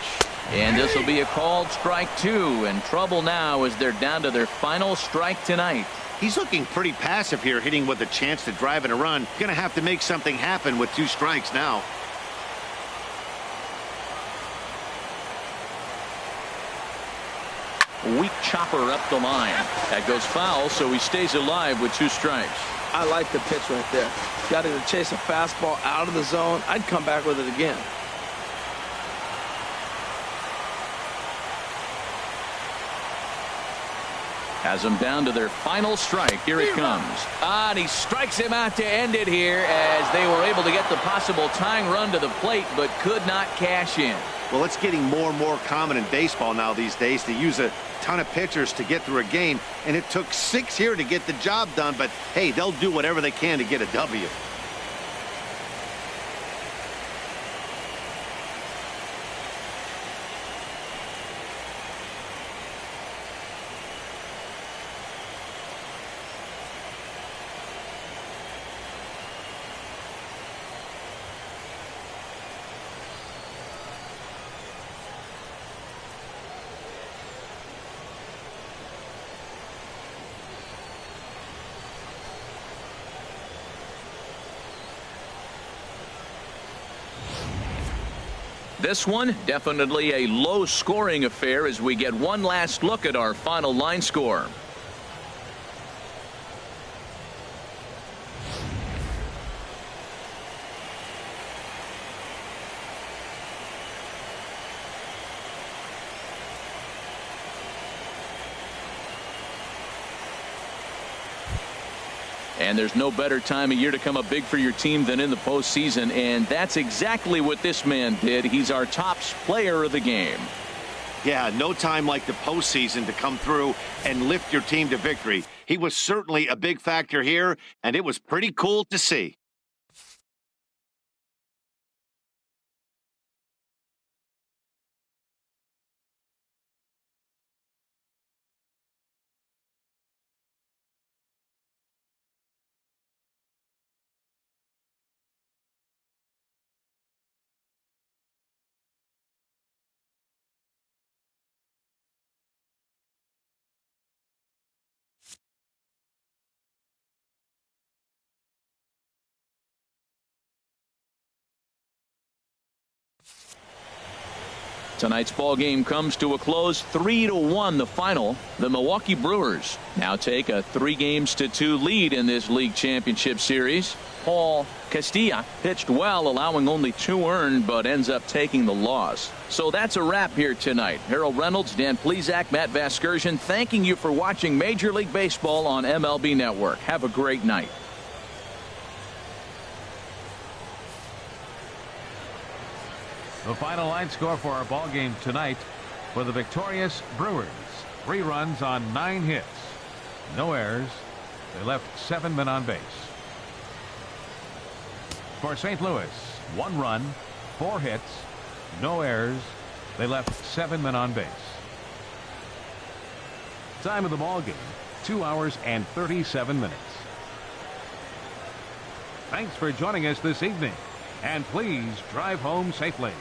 And this will be a called strike 2. And trouble now as they're down to their final strike tonight. He's looking pretty passive here, hitting with a chance to drive in a run. Gonna have to make something happen with 2 strikes now. Weak chopper up the line. That goes foul, so he stays alive with 2 strikes. I like the pitch right there. Got to chase a fastball out of the zone. I'd come back with it again. Has them down to their final strike. Here it comes. And he strikes him out to end it here as they were able to get the possible tying run to the plate but could not cash in. Well, it's getting more and more common in baseball now these days to use a ton of pitchers to get through a game, and it took 6 here to get the job done, but hey, they'll do whatever they can to get a W. This one definitely a low scoring affair as we get one last look at our final line score. And there's no better time of year to come up big for your team than in the postseason, and that's exactly what this man did. He's our top player of the game. Yeah, no time like the postseason to come through and lift your team to victory. He was certainly a big factor here, and it was pretty cool to see. Tonight's ball game comes to a close, 3-1 the final. The Milwaukee Brewers now take a 3-2 lead in this league championship series. Paul Castilla pitched well, allowing only 2 earned, but ends up taking the loss. So that's a wrap here tonight. Harold Reynolds, Dan Plesac, Matt Vasgersian, thanking you for watching Major League Baseball on MLB Network. Have a great night. The final line score for our ball game tonight for the victorious Brewers. 3 runs on 9 hits. No errors. They left 7 men on base. For St. Louis, 1 run, 4 hits, no errors. They left 7 men on base. Time of the ball game, 2 hours and 37 minutes. Thanks for joining us this evening, and please drive home safely.